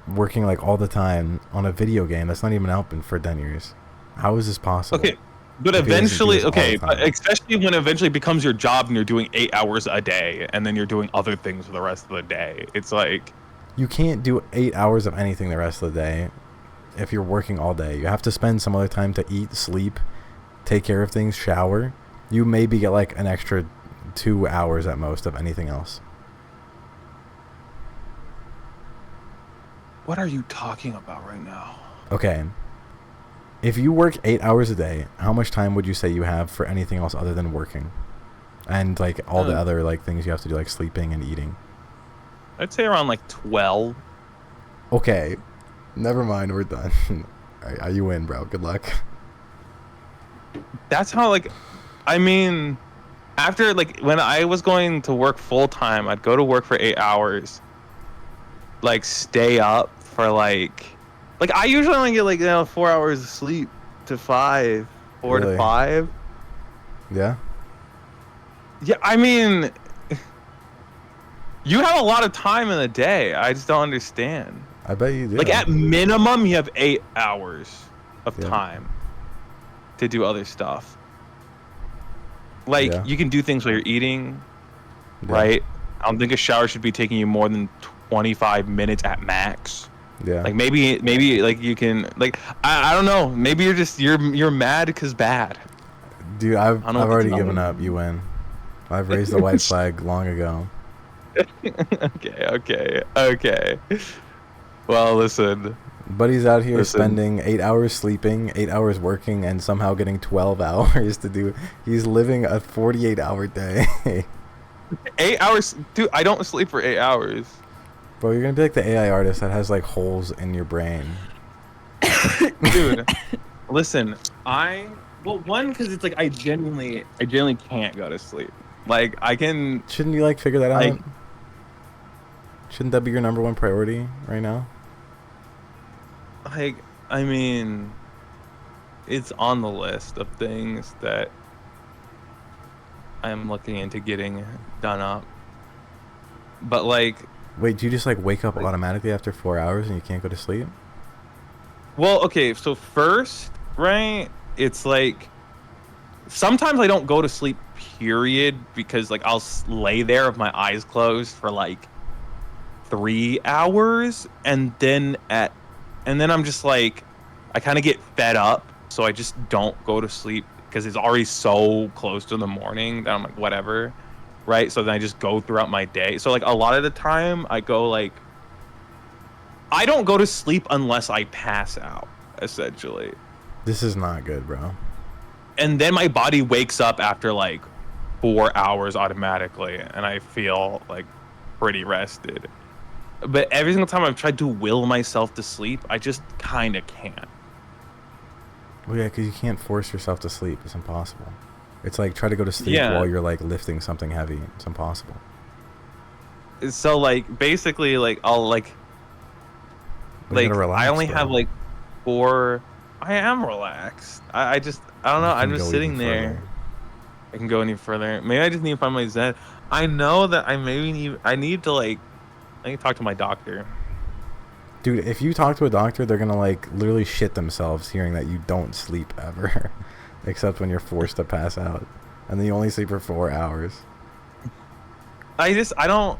Working like all the time on a video game that's not even out for 10 years. How is this possible?
Okay, but
If he doesn't do
eventually,
this all
okay,
the
but
time.
especially when it eventually becomes your job and you're doing 8 hours a day and then you're doing other things for the rest of the day. It's like,
You can't do 8 hours of anything the rest of the day if you're working all day. You have to spend some other time to eat, sleep, take care of things, shower. You maybe get like an extra 2 hours at most of anything else.
what are you talking about right now?
Okay. If you work 8 hours a day, how much time would you say you have for anything else other than working? And like all the other like things you have to do, like sleeping and eating.
I'd say around like 12.
Okay. Never mind, we're done. Alright, you win, bro. Good luck.
That's how, like, I mean, after, like, when I was going to work full time, I'd go to work for 8 hours, like, stay up for, like, I usually only get, like, 4 hours of sleep to 5, 4
Really?
to 5.
Yeah?
Yeah, I mean, you have a lot of time in the day. I just don't understand.
I bet you do.
Like, at minimum, you have 8 hours of
Yeah.
time to do other stuff. Like,
Yeah.
you can do things while you're eating,
Yeah.
right? I don't think a shower should be taking you more than 25 minutes at max.
Yeah.
Like, maybe like you can, like, I don't know. Maybe you're mad because bad.
Dude, I've
I don't know what
already
to tell
given
you.
up. You win. I've raised the white flag long ago.
Okay. Well, listen.
Buddy's out here
Listen.
spending 8 hours sleeping, 8 hours working, and somehow getting 12 hours to do. He's living a 48-hour day.
8 hours, dude. I don't sleep for 8 hours.
Bro, you're gonna be like the AI artist that has like holes in your brain.
Dude, listen. One, because it's like I genuinely can't go to sleep. Like, I can.
Shouldn't you like figure that out?
Like-
Shouldn't that be your number one priority right now?
Like, I mean, it's on the list of things that I'm looking into getting done up. But like,
Wait, do you just like wake up automatically after 4 hours and you can't go to sleep?
well, okay, so first, right, it's like sometimes I don't go to sleep, period, because like I'll lay there with my eyes closed for like 3 hours, and then I'm just like, I kind of get fed up, so I just don't go to sleep because it's already so close to the morning that I'm like, whatever, right? So then I just go throughout my day. So like a lot of the time I go like, I don't go to sleep unless I pass out, essentially.
This is not good, bro.
And then my body wakes up after like 4 hours automatically, and I feel like pretty rested. But every single time I've tried to will myself to sleep, I just kind of can't.
Well, yeah, because you can't force yourself to sleep. It's impossible. It's like try to go to sleep
Yeah.
while you're like lifting something heavy. It's impossible.
So like basically like I'll like
You gotta relax,
I only
bro.
have like 4. I am relaxed. I just I don't know.
You
I'm
can
just
go
sitting
even
there.
further.
I can go any further. Maybe I just need to find my zen. I know that I need to like I need to talk to my doctor.
Dude, if you talk to a doctor, they're gonna like literally shit themselves hearing that you don't sleep ever, except when you're forced to pass out, and then you only sleep for 4 hours.
I don't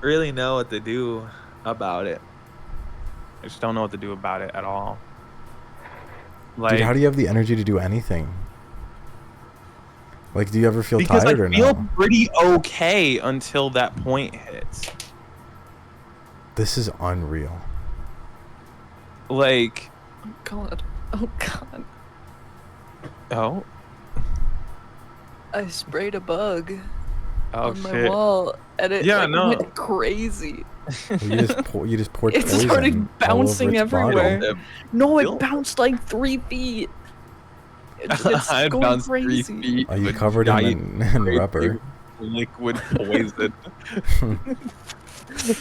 really know what to do about it. I just don't know what to do about it at all.
Dude, how
Like
do you have the energy to do anything? Like, do you ever feel
because
tired
I
or
feel
no?
pretty okay until that point hits.
This is unreal.
Like
Oh god. Oh god.
oh
I sprayed a bug on my
shit.
wall and it
Yeah,
like
no.
went crazy.
Well, you just poured
It
poison
started
all over
bouncing
its
everywhere.
body.
No,
Still?
it bounced like 3 feet. It's
I
going
bounced 3
crazy.
feet.
Are you
of
covered in,
giant
in rubber?
liquid poison.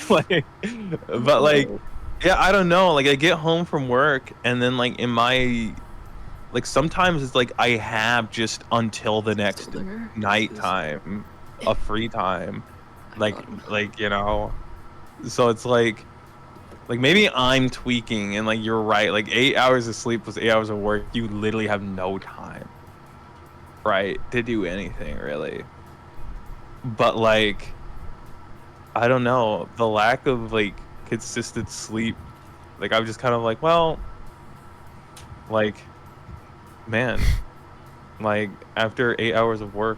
Like, but like, yeah, I don't know. Like, I get home from work, and then like in my, like sometimes it's like I have just until the next
Still there?
nighttime of free time,
I got him.
like you know. So it's like maybe I'm tweaking, and like you're right. Like 8 hours of sleep plus 8 hours of work, you literally have no time, right, to do anything really. But like I don't know, the lack of like consistent sleep, like I'm just kind of like, well, like man, like after 8 hours of work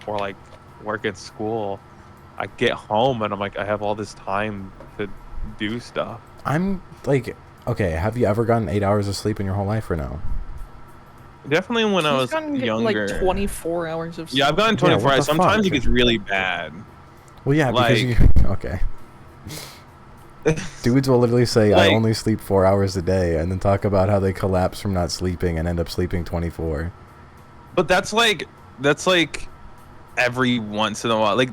or like work at school, I get home and I'm like I have all this time to do stuff.
I'm like, okay, have you ever gotten 8 hours of sleep in your whole life or no?
Definitely when I
He's
was
gotten
younger.
like 24 hours of sleep.
Yeah, I've gotten
Yeah,
24
what
hours.
the
Sometimes
fuck?
it gets really bad.
Well, yeah, because
Like-
you... Okay. Dudes will literally say, I
Like-
only sleep 4 hours a day, and then talk about how they collapse from not sleeping and end up sleeping 24.
But that's like every once in a while. Like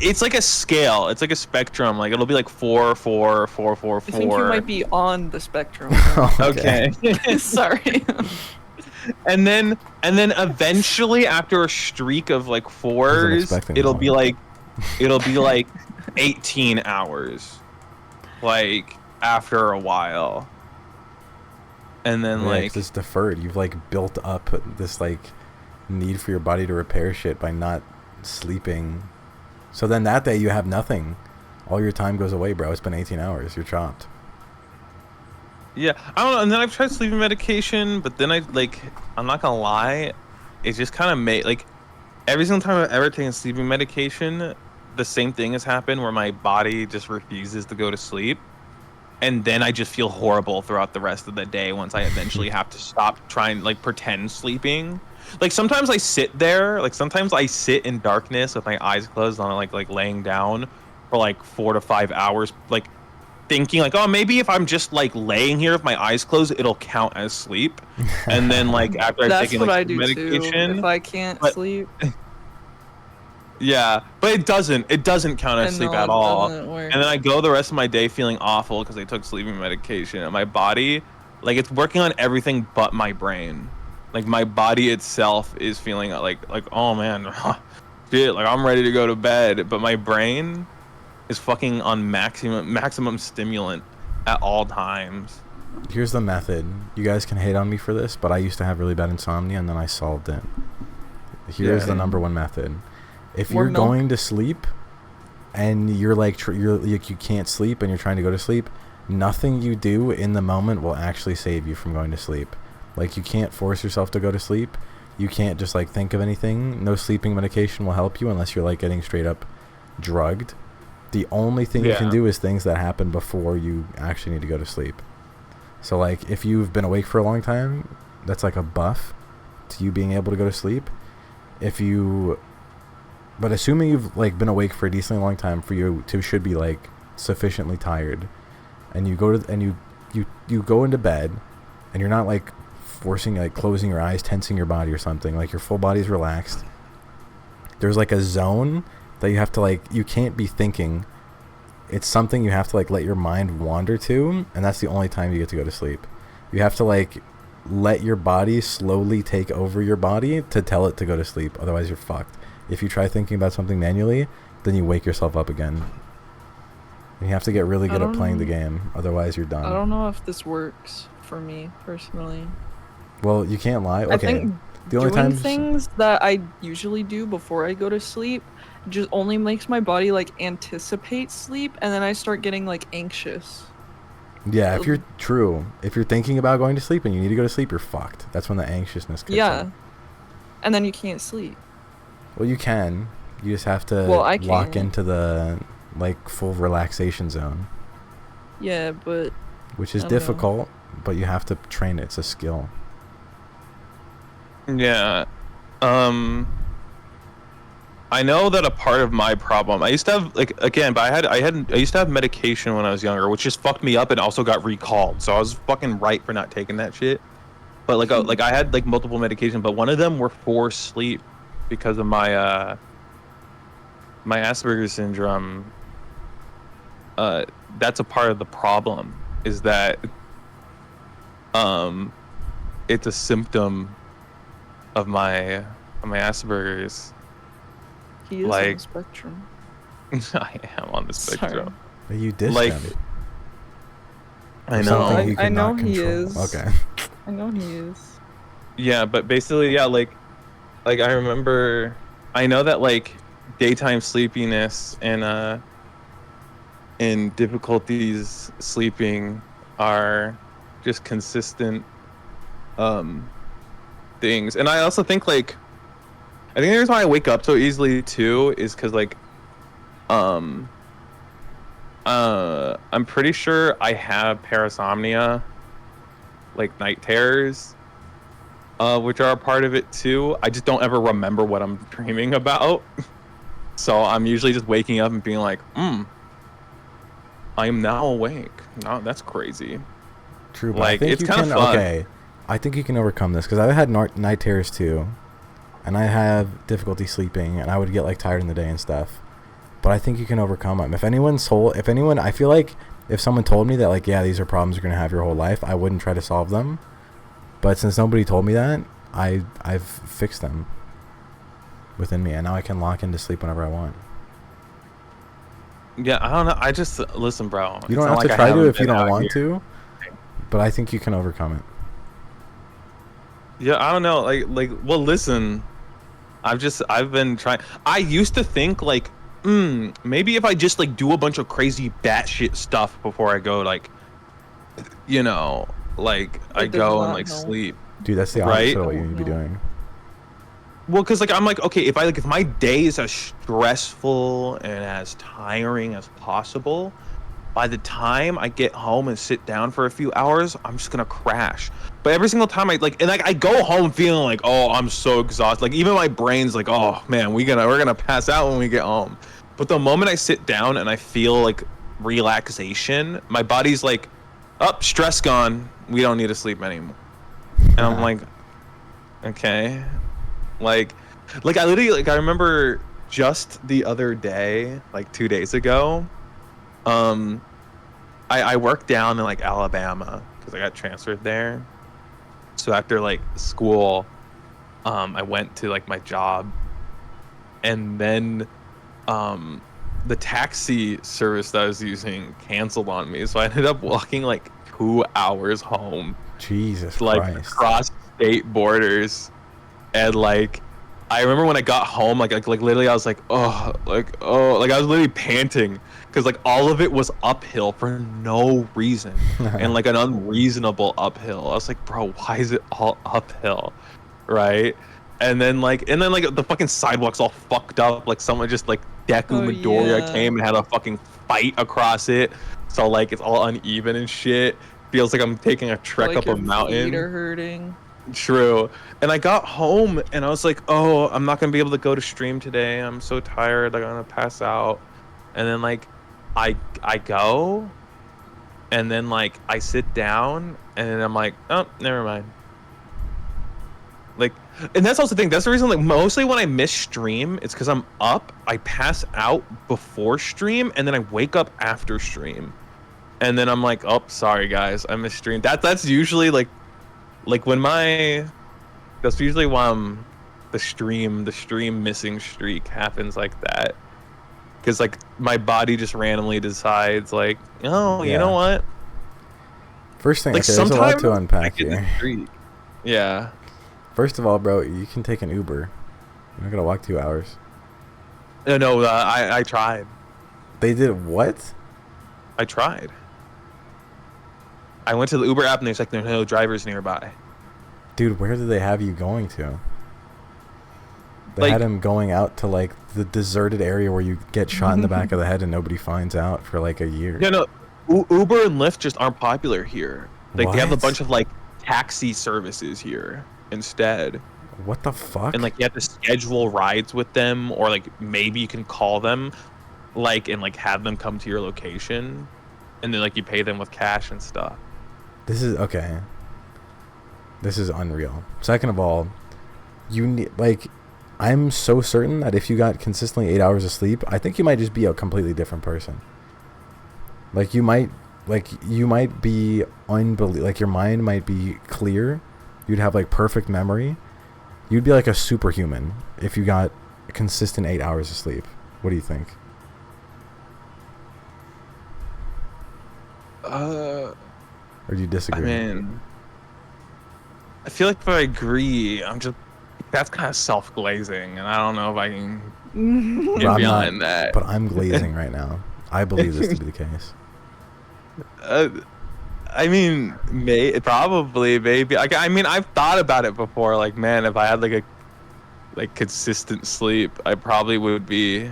it's like a scale. It's like a spectrum. Like it'll be like 4, 4, 4, 4, 4.
I think you might be on the spectrum.
Okay.
Sorry.
and then eventually after a streak of like 4s,
expecting
it'll
that.
be like 18 hours. Like after a while. And then
Yeah,
like
'cause it's deferred. You've like built up this like need for your body to repair shit by not sleeping. So then that day you have nothing. All your time goes away, bro. It's been 18 hours. You're chopped.
yeah, I don't know. And then I've tried sleeping medication, but then I'm not gonna lie, it just kind of made like every single time I've ever taken sleeping medication, the same thing has happened where my body just refuses to go to sleep. And then I just feel horrible throughout the rest of the day once I eventually have to stop trying like pretend sleeping. Like sometimes I sit there, like sometimes I sit in darkness with my eyes closed on like laying down for like 4 to 5 hours, like thinking like, oh, maybe if I'm just like laying here with my eyes closed, it'll count as sleep. And then like after I've
That's
taken
what I
like
do
medication,
too. If I can't
but-
sleep,
yeah, but it doesn't count as
then
sleep
no,
at
it
all.
doesn't work.
And then I go the rest of my day feeling awful because I took sleeping medication, and my body, like it's working on everything but my brain. Like my body itself is feeling like oh man, shit, like I'm ready to go to bed, but my brain is fucking on maximum stimulant at all times.
Here's the method. You guys can hate on me for this, but I used to have really bad insomnia and then I solved it. Here's the number one method. If
More
you're
milk?
going to sleep and you're like you can't sleep and you're trying to go to sleep, nothing you do in the moment will actually save you from going to sleep. Like you can't force yourself to go to sleep. You can't just like think of anything. No sleeping medication will help you unless you're like getting straight up drugged. The only thing you can
Yeah.
do is things that happen before you actually need to go to sleep. So like if you've been awake for a long time, that's like a buff to you being able to go to sleep. If you But assuming you've like been awake for a decently long time, for you to should be like sufficiently tired, and you go to and you go into bed, and you're not like forcing like closing your eyes, tensing your body or something. Like your full body's relaxed. There's like a zone that you have to like, you can't be thinking. It's something you have to like let your mind wander to, and that's the only time you get to go to sleep. You have to like let your body slowly take over your body to tell it to go to sleep. Otherwise you're fucked. If you try thinking about something manually, then you wake yourself up again. And you have to get really good at playing the game. Otherwise you're done.
I don't know if this works for me personally.
Well, you can't lie. Okay.
I think
the only
doing
times
things that I usually do before I go to sleep just only makes my body like anticipate sleep, and then I start getting like anxious.
Yeah, if you're thinking about going to sleep and you need to go to sleep, you're fucked. That's when the anxiousness kicks in.
And then you can't sleep.
Well, you can. You just have to lock into the like full relaxation zone.
Yeah, but
which is difficult, but you have to train it. It's a skill.
Yeah. I know that a part of my problem, I used to have like, again, but I used to have medication when I was younger, which just fucked me up and also got recalled. So I was fucking right for not taking that shit. But like I had like multiple medications, but one of them were for sleep because of my my Asperger's syndrome. That's a part of the problem, is that it's a symptom of my Asperger's.
He is on the spectrum.
I am on the spectrum.
Sorry. You dissed him.
I know.
I know he is.
Okay.
I know he is.
Yeah, but basically, yeah, like I remember, I know that like daytime sleepiness and difficulties sleeping are just consistent things. And I also think like, I think the reason why I wake up so easily too is because like I'm pretty sure I have parasomnia, like night terrors, which are a part of it too. I just don't ever remember what I'm dreaming about. So I'm usually just waking up and being like, I am now awake. No, that's crazy.
True, but
like,
I think
it's
kind
of fun.
Okay, I think you can overcome this, because I've had night terrors too, and I have difficulty sleeping, and I would get like tired in the day and stuff. But I think you can overcome them. If anyone, I feel like if someone told me that like, yeah, these are problems you're gonna have your whole life, I wouldn't try to solve them. But since nobody told me that, I've fixed them within me, and now I can lock into sleep whenever I want.
Yeah, I don't know. I just listen, bro.
You don't have to try to if you don't want to, but I think you can overcome it.
Yeah, I don't know. Well, listen. I've been trying. I used to think like, maybe if I just like do a bunch of crazy batshit stuff before I go, like, you know, like I go and like sleep.
Dude, that's the opposite of what you need to be doing.
Well, because like I'm like, okay, if my day is as stressful and as tiring as possible, by the time I get home and sit down for a few hours, I'm just gonna crash. But every single time I go home feeling like, oh, I'm so exhausted. Like even my brain's like, oh man, we're gonna pass out when we get home. But the moment I sit down and I feel like relaxation, my body's like, oh, stress gone. We don't need to sleep anymore. And I'm like, okay. Like I literally, like I remember just the other day, like 2 days ago, I worked down in like Alabama because I got transferred there. So after like school, I went to like my job, and then the taxi service that I was using canceled on me. So I ended up walking like 2 hours home.
Jesus
Christ.
Like
Across state borders. And like I remember when I got home, like literally I was like, I was literally panting because like all of it was uphill for no reason and like an unreasonable uphill. I was like, bro, why is it all uphill, right? And then like the fucking sidewalk's all fucked up. Like someone just like Deku Midoriya came and had a fucking fight across it. So like it's all uneven and shit. Feels like I'm taking a trek up a mountain.
Feet are hurting.
True. And I got home and I was like, oh, I'm not gonna be able to go to stream today. I'm so tired. Like, I'm gonna pass out. And then like I go and then like I sit down and then I'm like, oh, never mind. Like, and that's also the thing. That's the reason, like, mostly when I miss stream, it's because I'm up, I pass out before stream, and then I wake up after stream. And then I'm like, oh, sorry guys, I missed stream. That's usually like when my that's usually why the stream missing streak happens like that. Because like my body just randomly decides like, oh, you know
Yeah.
what?
First thing,
Like
okay, there's a lot
sometimes
to
I
unpack
get the
here.
streak. Yeah.
First of all, bro, you can take an Uber. You're not gonna walk 2 hours.
No, I tried.
They did what?
I tried. I went to the Uber app and there's like no drivers nearby.
Dude, where did they have you going to? They
Like-
had him going out to like the deserted area where you get shot in the back of the head and nobody finds out for like a year.
Yeah, no, Uber and Lyft just aren't popular here. Like they have a
What?
bunch of like taxi services here instead.
What the fuck?
And like you have to schedule rides with them, or like maybe you can call them like and like have them come to your location, and then like you pay them with cash and stuff.
This is okay. This is unreal. Second of all, you need like I'm so certain that if you got consistently 8 hours of sleep, I think you might just be a completely different person. Like you might be like your mind might be clear. You'd have like perfect memory. You'd be like a superhuman if you got a consistent 8 hours of sleep. What do you think? Or do you disagree?
I mean, I feel like if I agree, that's kind of self-glazing, and I don't know if I can get
But I'm
beyond
not-
that.
But I'm glazing right now. I believe this to be the case.
I mean, probably, maybe. Like, I mean, I've thought about it before. Like, man, if I had like consistent sleep, I probably would be.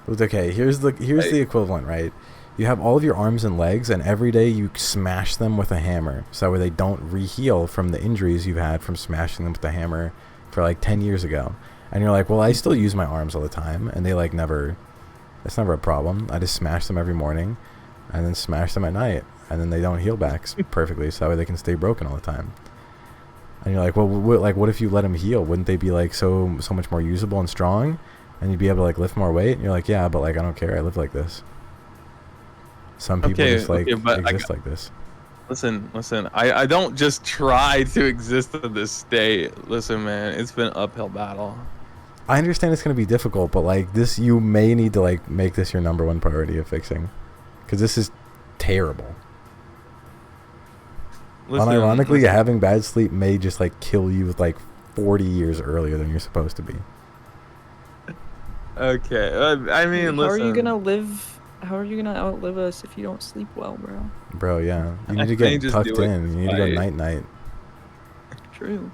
It's okay. Here's the equivalent, right? You have all of your arms and legs, and every day you smash them with a hammer, so that way they don't re-heal from the injuries you've had from smashing them with the hammer for like 10 years ago. And you're like, well, I still use my arms all the time, and they like never. That's never a problem. I just smash them every morning, and then smash them at night, and then they don't heal back perfectly, so that way they can stay broken all the time. And you're like, well, what if you let them heal? Wouldn't they be like so much more usable and strong, and you'd be able to like lift more weight? And you're like, yeah, but like I don't care. I live like this. Some people just like exist like this.
Listen. I don't just try to exist in this state. Listen, man, it's been an uphill battle.
I understand it's gonna be difficult, but like this, you may need to like make this your number one priority of fixing, because this is terrible. Unironically, having bad sleep may just like kill you with like 40 years earlier than you're supposed to be.
Okay, I mean,
How are
listen.
you gonna live? How are you gonna outlive us if you don't sleep well, bro?
Bro, yeah, you
I
need to
may
get
just
tucked
do it
in. You need to go
right.
night.
True.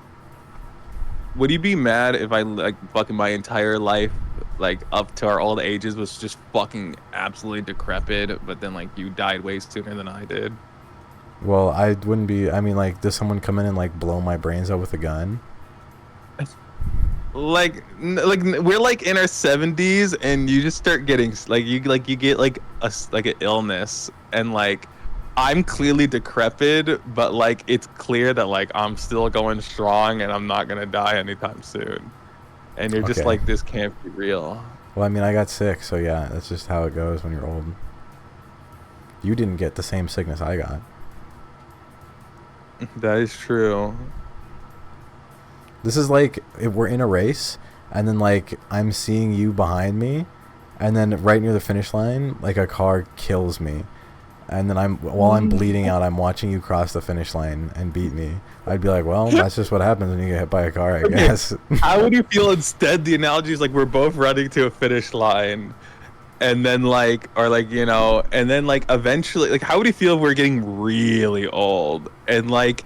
Would you be mad if I like fucking my entire life, like up to our old ages, was just fucking absolutely decrepit, but then like you died way sooner than I did?
Well, I wouldn't be. I mean, like, does someone come in and like blow my brains out with a gun?
Like we're like in our 70s, and you just start getting you get like an illness, and like I'm clearly decrepit, but like it's clear that like I'm still going strong, and I'm not gonna die anytime soon. And you're just
Okay.
like, this can't be real.
Well, I mean, I got sick, so yeah, that's just how it goes when you're old. You didn't get the same sickness I got.
That is true.
This is like if we're in a race, and then like I'm seeing you behind me, and then right near the finish line, like a car kills me, and then while I'm bleeding out, I'm watching you cross the finish line and beat me. I'd be like, well, that's just what happens when you get hit by a car, I guess.
How would you feel instead? The analogy is like we're both running to a finish line, and then like, or like, you know, and then like eventually, like, how would you feel if we're getting really old and like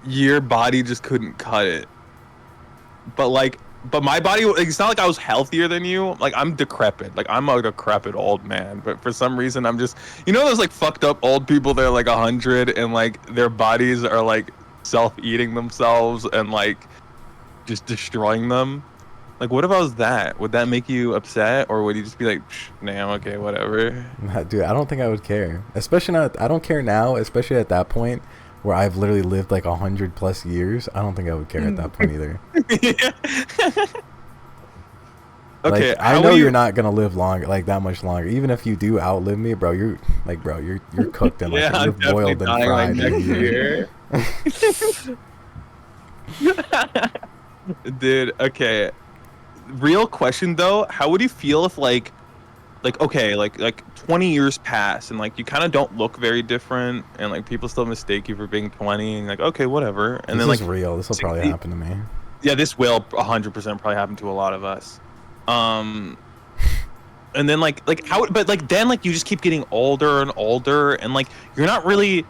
your body just couldn't cut it? But my body, like, it's not like I was healthier than you. Like, I'm decrepit. Like, I'm a decrepit old man. But for some reason, I'm just, you know, those like fucked up old people that are like 100 and like their bodies are like self-eating themselves and like just destroying them. Like, what if I was that? Would that make you upset, or would you just be like, "Nah, okay, whatever"?
Dude, I don't think I would care. Especially not. I don't care now. Especially at that point where I've literally lived like 100+ years. I don't think I would care at that point either.
Okay,
Like, I know you're not gonna live longer, like that much longer. Even if you do outlive me, bro, you're cooked and like
Yeah,
you're
I'm definitely
boiled and
dying like
fried in a
next
year.
year. Dude, okay. Real question though, how would you feel if like okay, like 20 years pass and like you kind of don't look very different and like people still mistake you for being 20 and like okay, whatever. And
This
then
is
like
real. This will probably
60
happen to me.
Yeah, this will 100% probably happen to a lot of us. Um and then like how but like then like you just keep getting older and older and like you're not really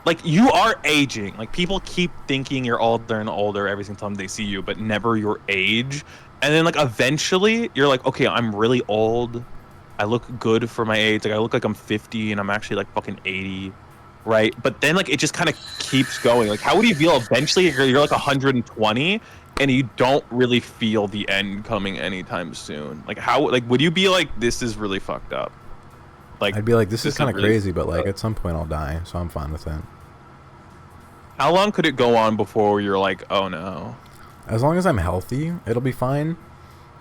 like you are aging. Like people keep thinking you're older and older every single time they see you, but never your age. And then like eventually you're like, okay, I'm really old. I look good for my age. Like I look like I'm 50 and I'm actually like fucking 80, right? But then like it just kind of keeps going. Like how would you feel eventually you're like 120 and you don't really feel the end coming anytime soon? Like how like would you be like this is really fucked up? Like
I'd be like, this is kind of
really
crazy, but like at some point I'll die, so I'm fine with that.
How long could it go on before you're like, oh no?
As long as I'm healthy, it'll be fine.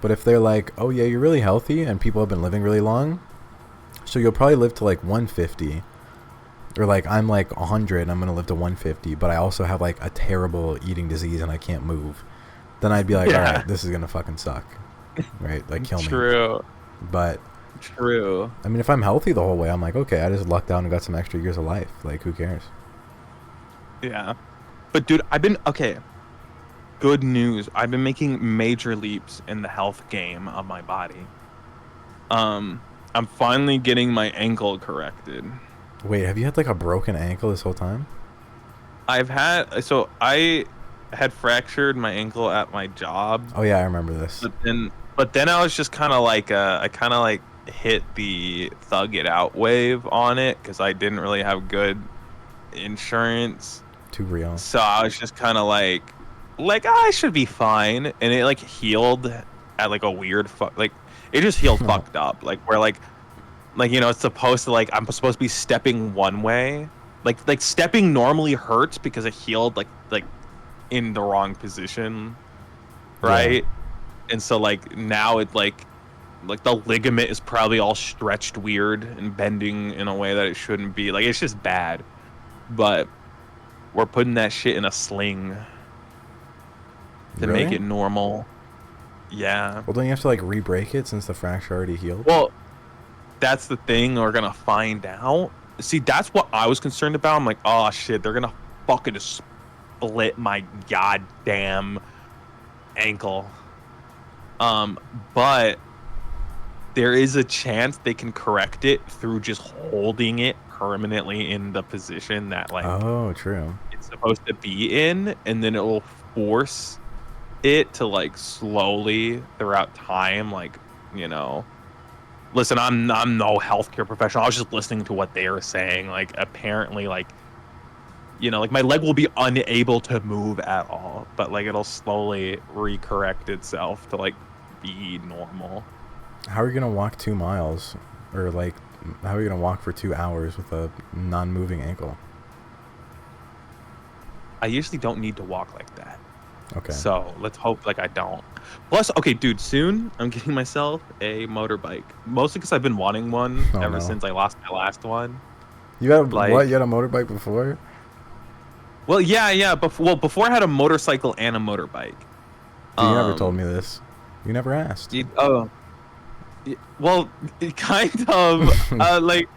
But if they're like, oh yeah, you're really healthy and people have been living really long, so you'll probably live to like 150. Or like I'm like 100 and I'm going to live to 150, but I also have like a terrible eating disease and I can't move. Then I'd be like,
Yeah.
all right, this is going to fucking suck. Right? Like kill me.
True.
But
True.
I mean, if I'm healthy the whole way, I'm like, okay, I just lucked out and got some extra years of life. Like, who cares?
Yeah. But dude, okay. Good news. I've been making major leaps in the health game of my body. I'm finally getting my ankle corrected.
Wait, have you had like a broken ankle this whole time?
I had fractured my ankle at my job.
Oh yeah, I remember this.
But then I was just kind of like I kind of like hit the thug it out wave on it because I didn't really have good insurance.
Too real.
So I was just kind of like I should be fine, and it like healed at like a weird like it just healed fucked up, like where like you know it's supposed to like I'm supposed to be stepping one way, like stepping normally hurts because it healed like in the wrong position, right? Yeah. And so like now it like the ligament is probably all stretched weird and bending in a way that it shouldn't be. Like it's just bad, but we're putting that shit in a sling to make it normal. Yeah.
Well, don't you have to like re-break it since the fracture already healed?
Well, that's the thing. We're gonna find out. See, that's what I was concerned about. I'm like, oh shit, they're gonna fucking split my goddamn ankle. But there is a chance they can correct it through just holding it permanently in the position that like
oh true
it's supposed to be in, and then it will force it to like slowly throughout time, like, you know, listen, I'm no healthcare professional. I was just listening to what they were saying. Like apparently like, you know, like my leg will be unable to move at all, but like it'll slowly recorrect itself to like be normal.
How are you gonna walk 2 miles, or like how are you gonna walk for 2 hours with a non-moving ankle?
I usually don't need to walk like that.
Okay.
So let's hope like I don't. Plus, okay, dude, soon I'm getting myself a motorbike. Mostly because I've been wanting one ever since I lost my last one.
You had what? You had a motorbike before?
Well, yeah. Before I had a motorcycle and a motorbike.
You never told me this. You never asked.
Well, it kind of like,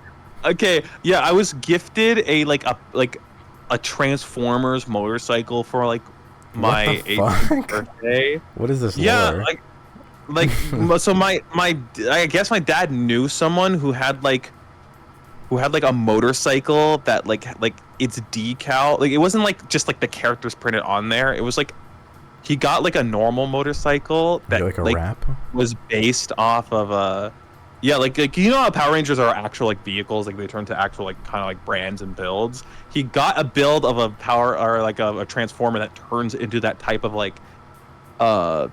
okay, yeah, I was gifted a Transformers motorcycle for like my 18th birthday.
What is this?
Yeah,
lore?
like so my I guess my dad knew someone who had like a motorcycle that like its decal, like it wasn't like just like the characters printed on there. It was like he got like a normal motorcycle that
like a
like
wrap?
was based off of Yeah, like you know how Power Rangers are actual like vehicles, like they turn to actual like kind of like brands and builds. He got a build of a power or like a transformer that turns into that type of uh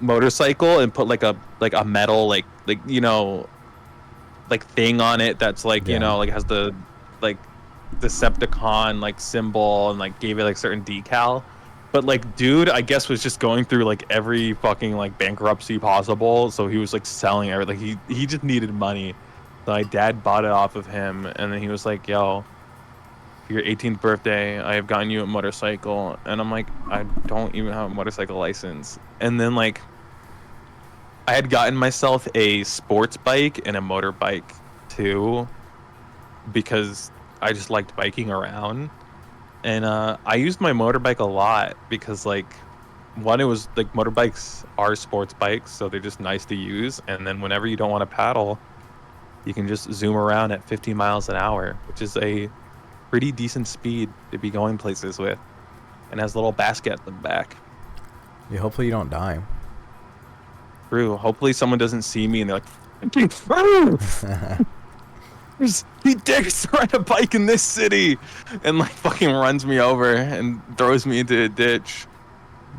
motorcycle and put like a metal like you know like thing on it that's like you
Yeah.
know like has the like Decepticon like symbol and like gave it like certain decal. But like dude, I guess was just going through like every fucking like bankruptcy possible, so he was like selling everything. He just needed money. So my dad bought it off of him, and then he was like, "Yo, for your 18th birthday, I have gotten you a motorcycle." And I'm like, "I don't even have a motorcycle license." And then like I had gotten myself a sports bike and a motorbike too because I just liked biking around. And I used my motorbike a lot because like one, it was like motorbikes are sports bikes, so they're just nice to use. And then whenever you don't want to paddle, you can just zoom around at 50 miles an hour, which is a pretty decent speed to be going places with. And has a little basket at the back.
Yeah, hopefully you don't die.
True. Hopefully someone doesn't see me and they're like, "Fucking he dares to ride a bike in this city," and like fucking runs me over and throws me into a ditch.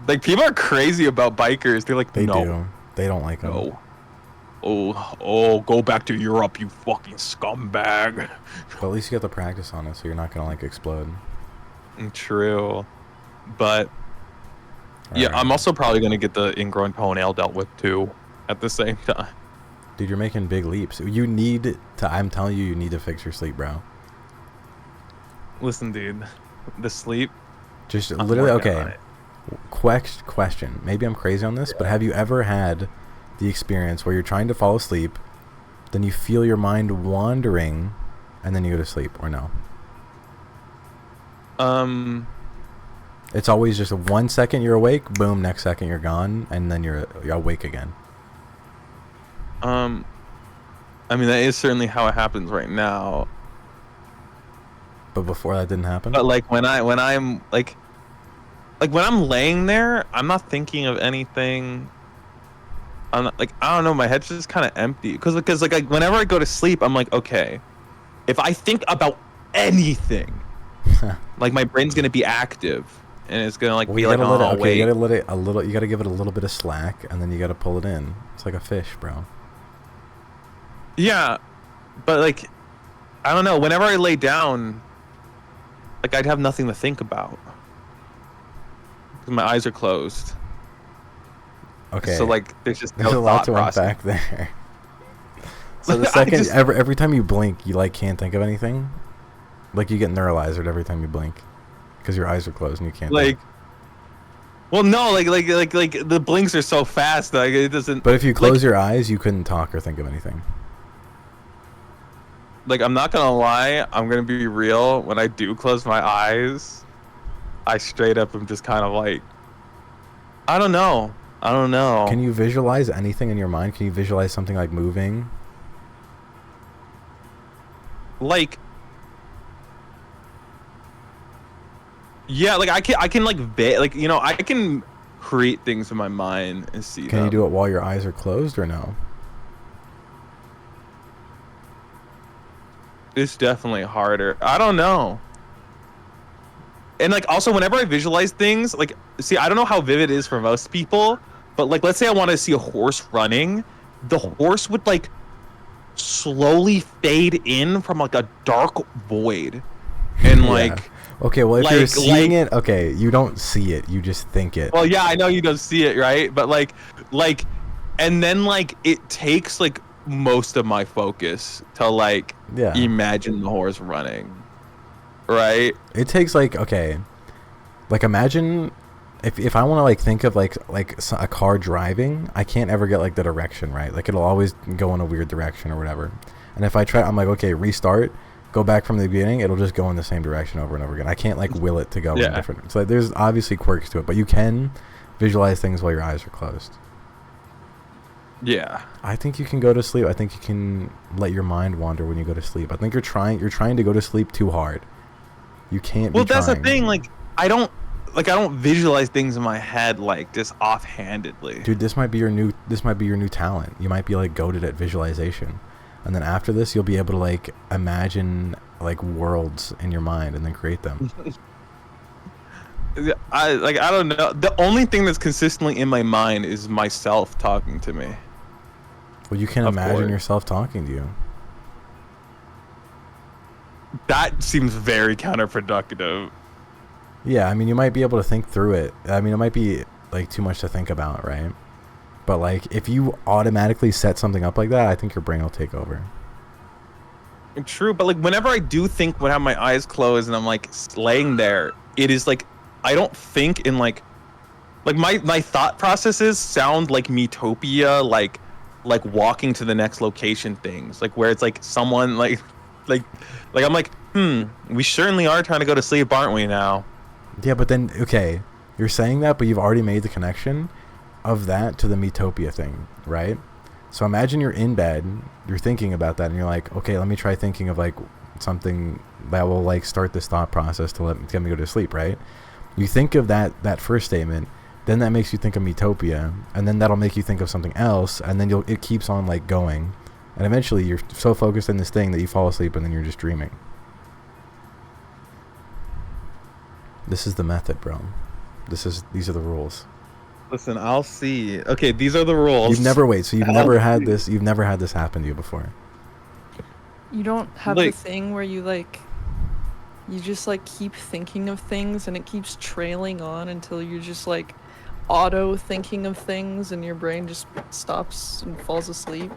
Like people are crazy about bikers. They're like,
They
no,
do. They don't like them.
no, oh, go back to Europe, you fucking scumbag.
But at least you have to practice on it, so you're not gonna like explode.
True, but yeah,
Alright.
I'm also probably gonna get the ingrown toenail dealt with too at the same time.
Dude, you're making big leaps. You need to. I'm telling you, you need to fix your sleep, bro.
Listen, dude, the sleep.
Just
I'm
literally,
working on
okay.
it.
Question. Maybe I'm crazy on this, but have you ever had the experience where you're trying to fall asleep, then you feel your mind wandering, and then you go to sleep, or no? It's always just 1 second you're awake, boom, next second you're gone, and then you're awake again.
I mean, that is certainly how it happens right now.
But before that didn't happen?
But like when I'm like when I'm laying there, I'm not thinking of anything. I'm not, like I don't know, my head's just kind of empty because like whenever I go to sleep, I'm like, okay, if I think about anything, like my brain's gonna be active and it's gonna like
Well,
be
you
like,
gotta let
oh
it, okay,
wait,
you gotta let it a little. You gotta give it a little bit of slack, and then you gotta pull it in. It's like a fish, bro.
yeah, but like I don't know. Whenever I lay down, like I'd have nothing to think about. 'Cause my eyes are closed.
Okay.
So like there's just
There's
no
a lot
thought
to
process.
unpack there. So the
I
second
just-
every time you blink, you like can't think of anything. Like you get neuralized every time you blink, because your eyes are closed and you can't.
Like,
think.
well, no, like the blinks are so fast, like it doesn't.
But if you close
like,
your eyes, you couldn't talk or think of anything.
like I'm not gonna lie, I'm gonna be real. When I do close my eyes, I straight up am just kind of like, I don't know.
Can you visualize anything in your mind? Can you visualize something like moving?
Like, yeah, like I can like like you know I can create things in my mind and see.
Can you do it while your eyes are closed or no?
It's definitely harder. I don't know. And like also whenever I visualize things, like see, I don't know how vivid it is for most people, but like let's say I want to see a horse running, the horse would like slowly fade in from like a dark void. And like
Yeah. Okay, well if you're
like-
seeing it, okay, you don't see it, you just think it.
well yeah, I know you don't see it, right? But like and then like it takes like most of my focus to like
Yeah.
imagine the horse running. Right?
It takes like, okay, like imagine if I want to like think of like a car driving, I can't ever get like the direction right. Like it'll always go in a weird direction or whatever. And if I try, I'm like, okay, restart, go back from the beginning, it'll just go in the same direction over and over again. I can't like will it to go in different. So there's obviously quirks to it, but you can visualize things while your eyes are closed.
Yeah.
I think you can go to sleep. I think you can let your mind wander when you go to sleep. I think you're trying to go to sleep too hard. You can't.
Well,
be
that's the
trying.
thing. Like, I don't like I don't visualize things in my head like just offhandedly.
Dude, this might be your new talent. You might be like goated at visualization, and then after this, you'll be able to like imagine like worlds in your mind and then create them.
I don't know. The only thing that's consistently in my mind is myself talking to me.
Well, you can
Of
imagine
course.
yourself talking to you.
That seems very counterproductive.
Yeah, I mean, you might be able to think through it. I mean, it might be like too much to think about, right? But like, if you automatically set something up like that, I think your brain will take over.
True, but like whenever I do think when I have my eyes closed and I'm like laying there, it is like I don't think in like my thought processes sound like Miitopia, like walking to the next location things, like where it's like someone like I'm like, we certainly are trying to go to sleep, aren't we now?
Yeah, but then, okay, you're saying that, but you've already made the connection of that to the Miitopia thing, right? So imagine you're in bed, you're thinking about that, and you're like, okay, let me try thinking of like something that will like start this thought process to get me go to sleep, right? You think of that first statement, then that makes you think of Miitopia, and then that'll make you think of something else, and then it keeps on like going, and eventually you're so focused on this thing that you fall asleep, and then you're just dreaming. This is the method, bro. These are the rules.
Listen, I'll see. Okay, these are the rules.
You've never had this. You've never had this happen to you before.
You don't have
Like-
the thing where you like, you just like keep thinking of things and it keeps trailing on until you're just like auto thinking of things and your brain just stops and falls asleep.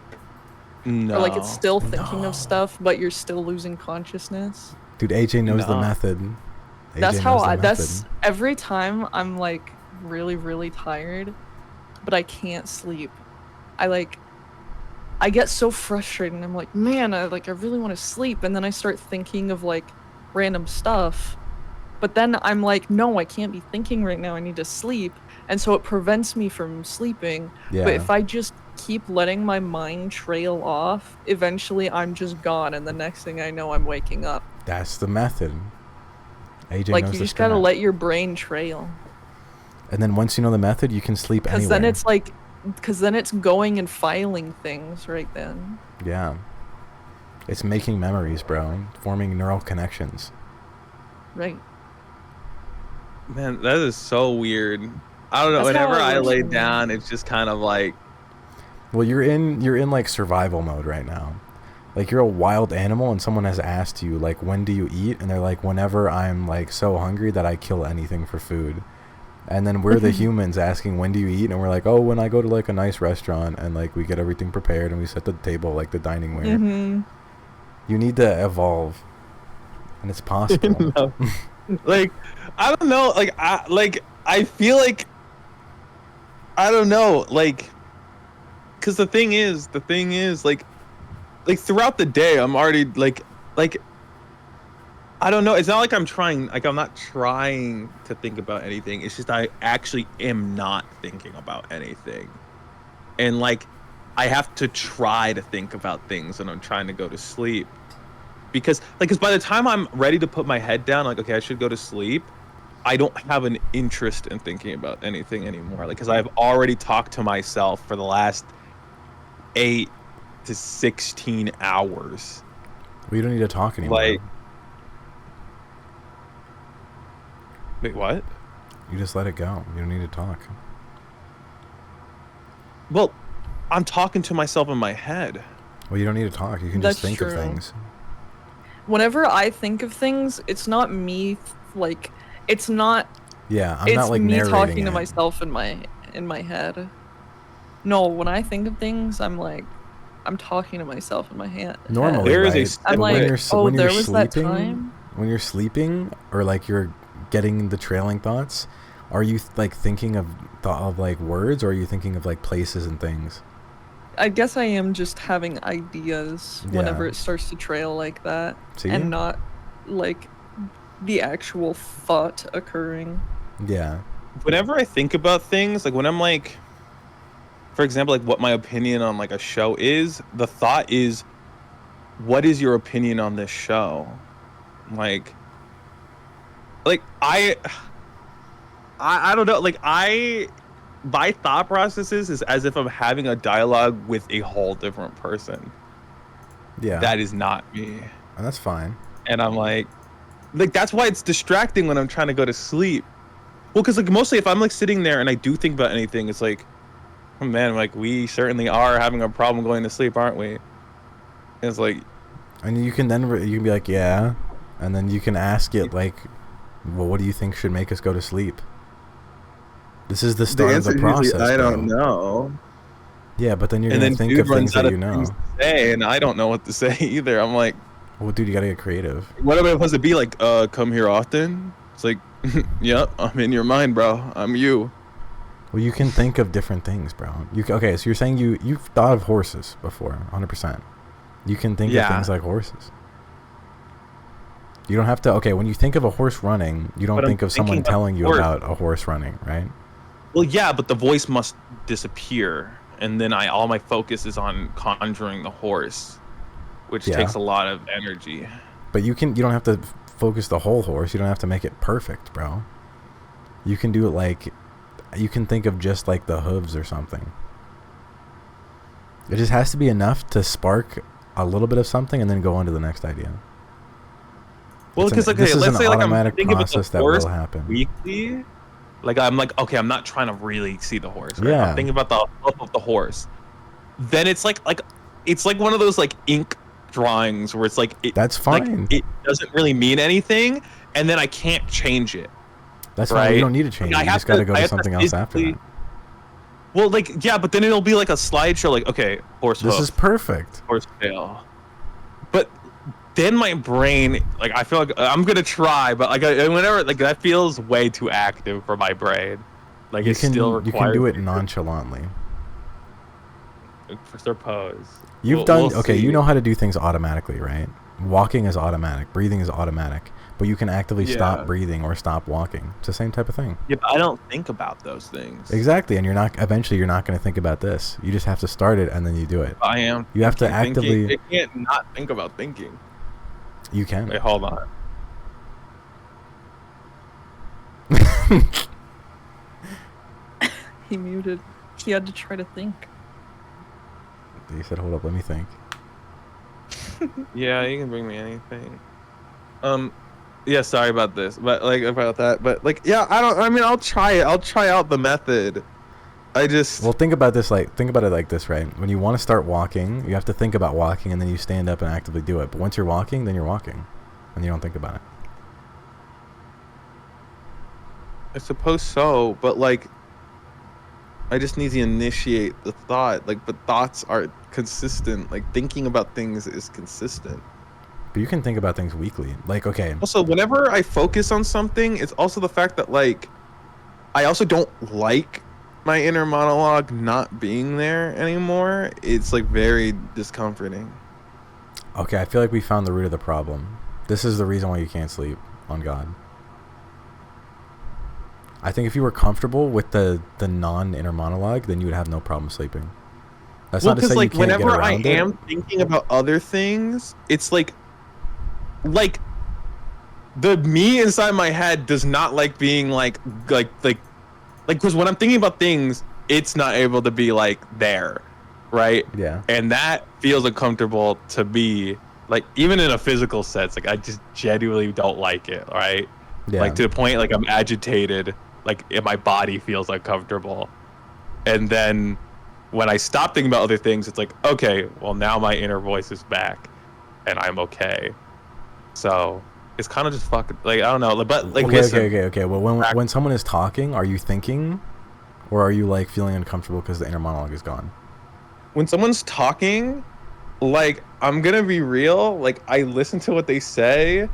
No.
Or like it's still thinking
No.
of stuff, but you're still losing consciousness.
Dude, AJ knows the
No.
method. AJ
That's how
knows the
that's
method.
every time I'm like really, really tired, but I can't sleep. I get so frustrated and I'm like, man, I really want to sleep, and then I start thinking of like random stuff. But then I'm like, no, I can't be thinking right now. I need to sleep. And so it prevents me from sleeping.
Yeah.
But if I just keep letting my mind trail off, eventually I'm just gone, and the next thing I know, I'm waking up.
That's the method. AJ
Like
knows
you
the
just gotta
strat.
let your brain trail.
And then once you know the method, you can sleep
Because
anywhere.
then it's going and filing things right then.
Yeah. It's making memories, bro. Forming neural connections.
Right.
Man, that is so weird. I don't know.
That's how
Whenever
it
I
works
lay
for me.
down, it's just kind of like,
Well, you're in like survival mode right now. Like you're a wild animal and someone has asked you like, when do you eat? And they're like, whenever I'm like so hungry that I kill anything for food. And then we're the humans asking, when do you eat? And we're like, oh, when I go to like a nice restaurant and like we get everything prepared and we set the table, like the dining ware.
Mm-hmm.
You need to evolve. And it's possible.
no. Like, I don't know. I feel like, I don't know. Like, because the thing is, like throughout the day, I'm already like, I don't know. It's not like I'm trying. Like, I'm not trying to think about anything. It's just I actually am not thinking about anything, and like, I have to try to think about things when I'm trying to go to sleep, because by the time I'm ready to put my head down, like, okay, I should go to sleep, I don't have an interest in thinking about anything anymore. Like, because I've already talked to myself for the last 8 to 16 hours.
We don't need to talk anymore.
Like, wait, what?
You just let it go. You don't need to talk.
Well, I'm talking to myself in my head.
Well, you don't need to talk. You can
That's
just think
true.
of things.
Whenever I think of things, it's not me like it's not
Yeah, I'm
it's
not like
me
narrating
talking to
it.
myself in my head. No, when I think of things, I'm talking to myself in my head.
Normally,
There is a
right?
split.
I'm
But
like, oh,
when
there
you're
was that
sleeping,
time.
when you're sleeping, or like you're getting the trailing thoughts, are you like thinking of like words, or are you thinking of like places and things?
I guess I am just having ideas whenever
Yeah.
it starts to trail like that,
See?
and not like the actual thought occurring.
Yeah.
Whenever I think about things, like when I'm like, for example, like what my opinion on like a show is, the thought is, what is your opinion on this show? Like I don't know. Like my thought processes is as if I'm having a dialogue with a whole different person.
Yeah.
That is not me.
And that's fine.
And I'm like that's why it's distracting when I'm trying to go to sleep. Well, because like mostly if I'm like sitting there and I do think about anything, it's like, oh man, like we certainly are having a problem going to sleep, aren't we? And it's like,
and you can then you can be like, yeah, and then you can ask it like, well, what do you think should make us go to sleep? This is the start of the process.
I don't know.
Yeah, but then you're gonna think of things that you know.
Say, and I don't know what to say either. I'm like,
well, dude, you gotta get creative.
What am I supposed to be like? Come here often? It's like, yep, I'm in your mind, bro. I'm you.
Well, you can think of different things, bro. Okay, so you're saying you've thought of horses before, 100%. You can think of things like horses. You don't have to. Okay, when you think of a horse running, you don't think of someone telling you about a horse running, right?
Well, yeah, but the voice must disappear, and then all my focus is on conjuring the horse, which takes a lot of energy.
But you don't have to focus the whole horse. You don't have to make it perfect, bro. You can do it like, you can think of just like the hooves or something. It just has to be enough to spark a little bit of something and then go on to the next idea.
Well, because okay, let's say like I'm thinking about the horse
that will happen
weekly. Like I'm like, okay, I'm not trying to really see the horse. Right?
Yeah.
I'm thinking about the hoof of the horse. Then it's like it's like one of those like ink drawings where it's like
that's fine.
Like, it doesn't really mean anything, and then I can't change it.
That's right. You don't need to change it. You just got to go to something else after that.
Well, like yeah, but then it'll be like a slideshow. Like okay, horse.
This is perfect.
Horse tail. But then my brain, like I feel like I'm gonna try, but like whenever like that feels way too active for my brain. Like it's still required.
You can do it nonchalantly.
Suppose.
You've done okay. You know how to do things automatically, right? Walking is automatic. Breathing is automatic. But you can actively stop breathing or stop walking. It's the same type of thing.
Yeah, but I don't think about those things.
Exactly, and eventually you're not going to think about this. You just have to start it and then you do it.
I am.
You have to actively.
You can't not think about thinking.
You can.
Wait, hold on.
He muted. He had to try to think.
He said, "Hold up, let me think."
Yeah, you can bring me anything. Yeah, sorry about this, but like about that, but like, yeah, I mean, I'll try it. I'll try out the method.
Well, think about it like this, right? When you want to start walking, you have to think about walking, and then you stand up and actively do it. But once you're walking, then you're walking, and you don't think about it.
I suppose so, but like, I just need to initiate the thought. Like, but thoughts are consistent. Like, thinking about things is consistent.
But you can think about things weekly. Like, okay.
Also, whenever I focus on something, it's also the fact that, like, I also don't like my inner monologue not being there anymore. It's, like, very discomforting.
Okay, I feel like we found the root of the problem. This is the reason why you can't sleep on God. I think if you were comfortable with the non-inner monologue, then you would have no problem sleeping. That's not to say you can't get around it.
Whenever I am thinking about other things, it's like the me inside my head does not like being like because when I'm thinking about things, it's not able to be like there, right?
Yeah.
And that feels uncomfortable to me, like even in a physical sense. Like I just genuinely don't like it, right?
Yeah.
Like to the point like I'm agitated, like my body feels uncomfortable, and then when I stop thinking about other things, it's like, okay, well now my inner voice is back, and I'm okay. So it's kind of just fucking like I don't know, but like
okay. Well, when someone is talking, are you thinking, or are you like feeling uncomfortable because the inner monologue is gone?
When someone's talking, like I'm gonna be real, like I listen to what they say,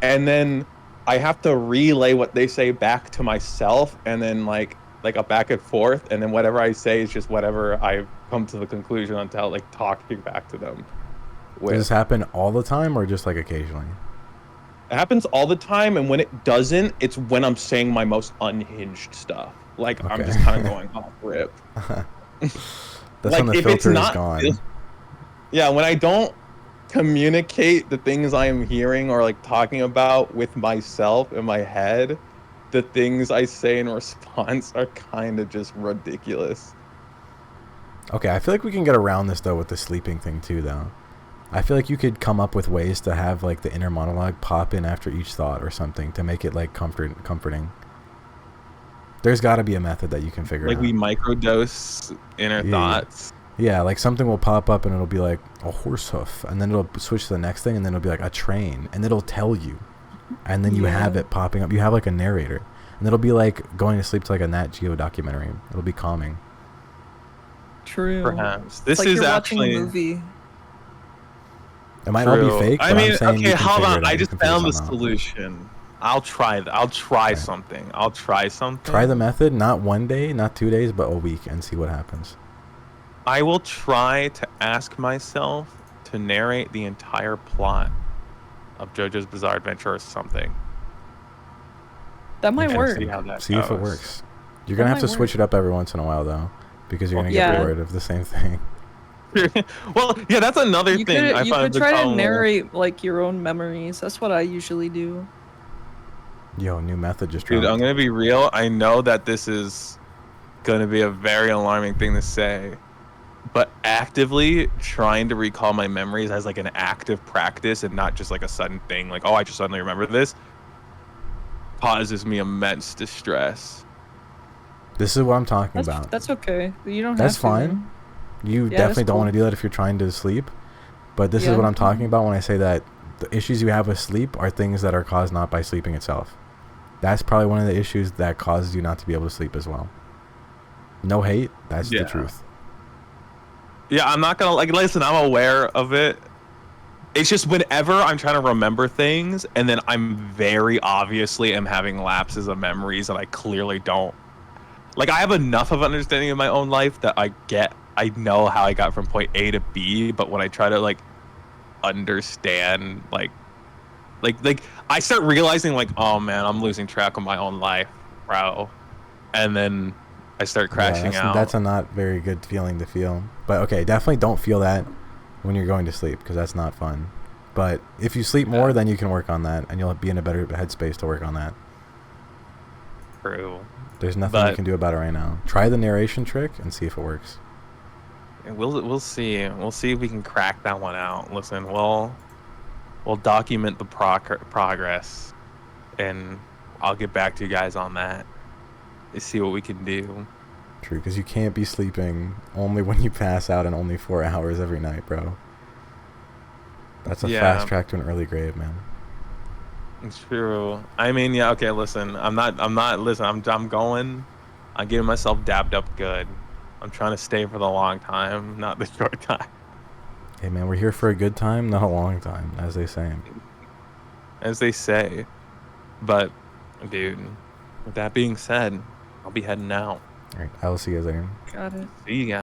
and then I have to relay what they say back to myself, and then like a back and forth, and then whatever I say is just whatever I've come to the conclusion until like talking back to them.
Does this happen all the time or just like occasionally?
It happens all the time, and when it doesn't, it's when I'm saying my most unhinged stuff. Like I'm just kind of going off rip.
That's
like
when the
if
filter
it's not,
is gone.
Yeah, when I don't communicate the things I am hearing or like talking about with myself in my head, the things I say in response are kind of just ridiculous.
Okay, I feel like we can get around this though with the sleeping thing too, though. I feel like you could come up with ways to have like the inner monologue pop in after each thought or something to make it like comforting. There's got to be a method that you can figure
Like
out.
we microdose inner thoughts.
Yeah, like something will pop up and it'll be like a horse hoof, and then it'll switch to the next thing, and then it'll be like a train, and it'll tell you, and then you have it popping up. You have like a narrator, and it'll be like going to sleep to like a Nat Geo documentary. It'll be calming.
True.
Perhaps
It's
this
like
is
you're
actually
watching a movie.
It might all be fake.
I
but
mean,
I'm saying
okay,
you can
hold
figure
on.
it out.
I
You
just
can figure
found the
something out.
solution. I'll try. I'll try something. I'll try something.
Try the method, not 1 day, not 2 days, but a week, and see what happens.
I will try to ask myself to narrate the entire plot of JoJo's Bizarre Adventure or something.
That might
And
work.
see how that
See if it
goes.
works. You're gonna
That
have to
might
switch
work.
it up every once in a while, though, because you're gonna
Yeah.
get bored of the same thing.
Well, yeah, that's another
You
thing.
could
I
you
find
could
the
try to
problem with.
narrate like your own memories. That's what I usually do.
Yo, new method just
Dude,
dropped.
I'm gonna be real. I know that this is gonna be a very alarming thing to say, but actively trying to recall my memories as like an active practice and not just like a sudden thing, like, oh, I just suddenly remember this, causes me immense distress.
This is what I'm talking about.
That's okay. You don't
That's
have to.
fine. You
Yeah,
definitely
that's
don't want
cool.
to do that if you're trying to sleep. But this is
Yeah.
what I'm talking about when I say that the issues you have with sleep are things that are caused not by sleeping itself. That's probably one of the issues that causes you not to be able to sleep as well. No hate, that's the truth.
Yeah, I'm not gonna like listen, I'm aware of it. It's just whenever I'm trying to remember things and then I'm very obviously am having lapses of memories and I clearly don't. Like I have enough of understanding of my own life that I know how I got from point A to B, but when I try to like understand like I start realizing like, oh man, I'm losing track of my own life, bro. And then I start crashing out.
That's a not very good feeling to feel. But okay, definitely don't feel that when you're going to sleep, because that's not fun. But if you sleep more, then you can work on that, and you'll be in a better headspace to work on that.
True.
There's nothing you can do about it right now. Try the narration trick and see if it works.
We'll see. We'll see if we can crack that one out. Listen, we'll document the progress, and I'll get back to you guys on that to see what we can do.
True, because you can't be sleeping only when you pass out and only 4 hours every night, bro. That's a fast track to an early grave, man.
It's true. I mean, yeah, okay, listen. I'm going. I'm getting myself dabbed up good. I'm trying to stay for the long time, not the short time.
Hey, man, we're here for a good time, not a long time, as they say.
As they say. But, dude, with that being said, I'll be heading out.
All right, I will see you guys later.
Got it.
See you guys.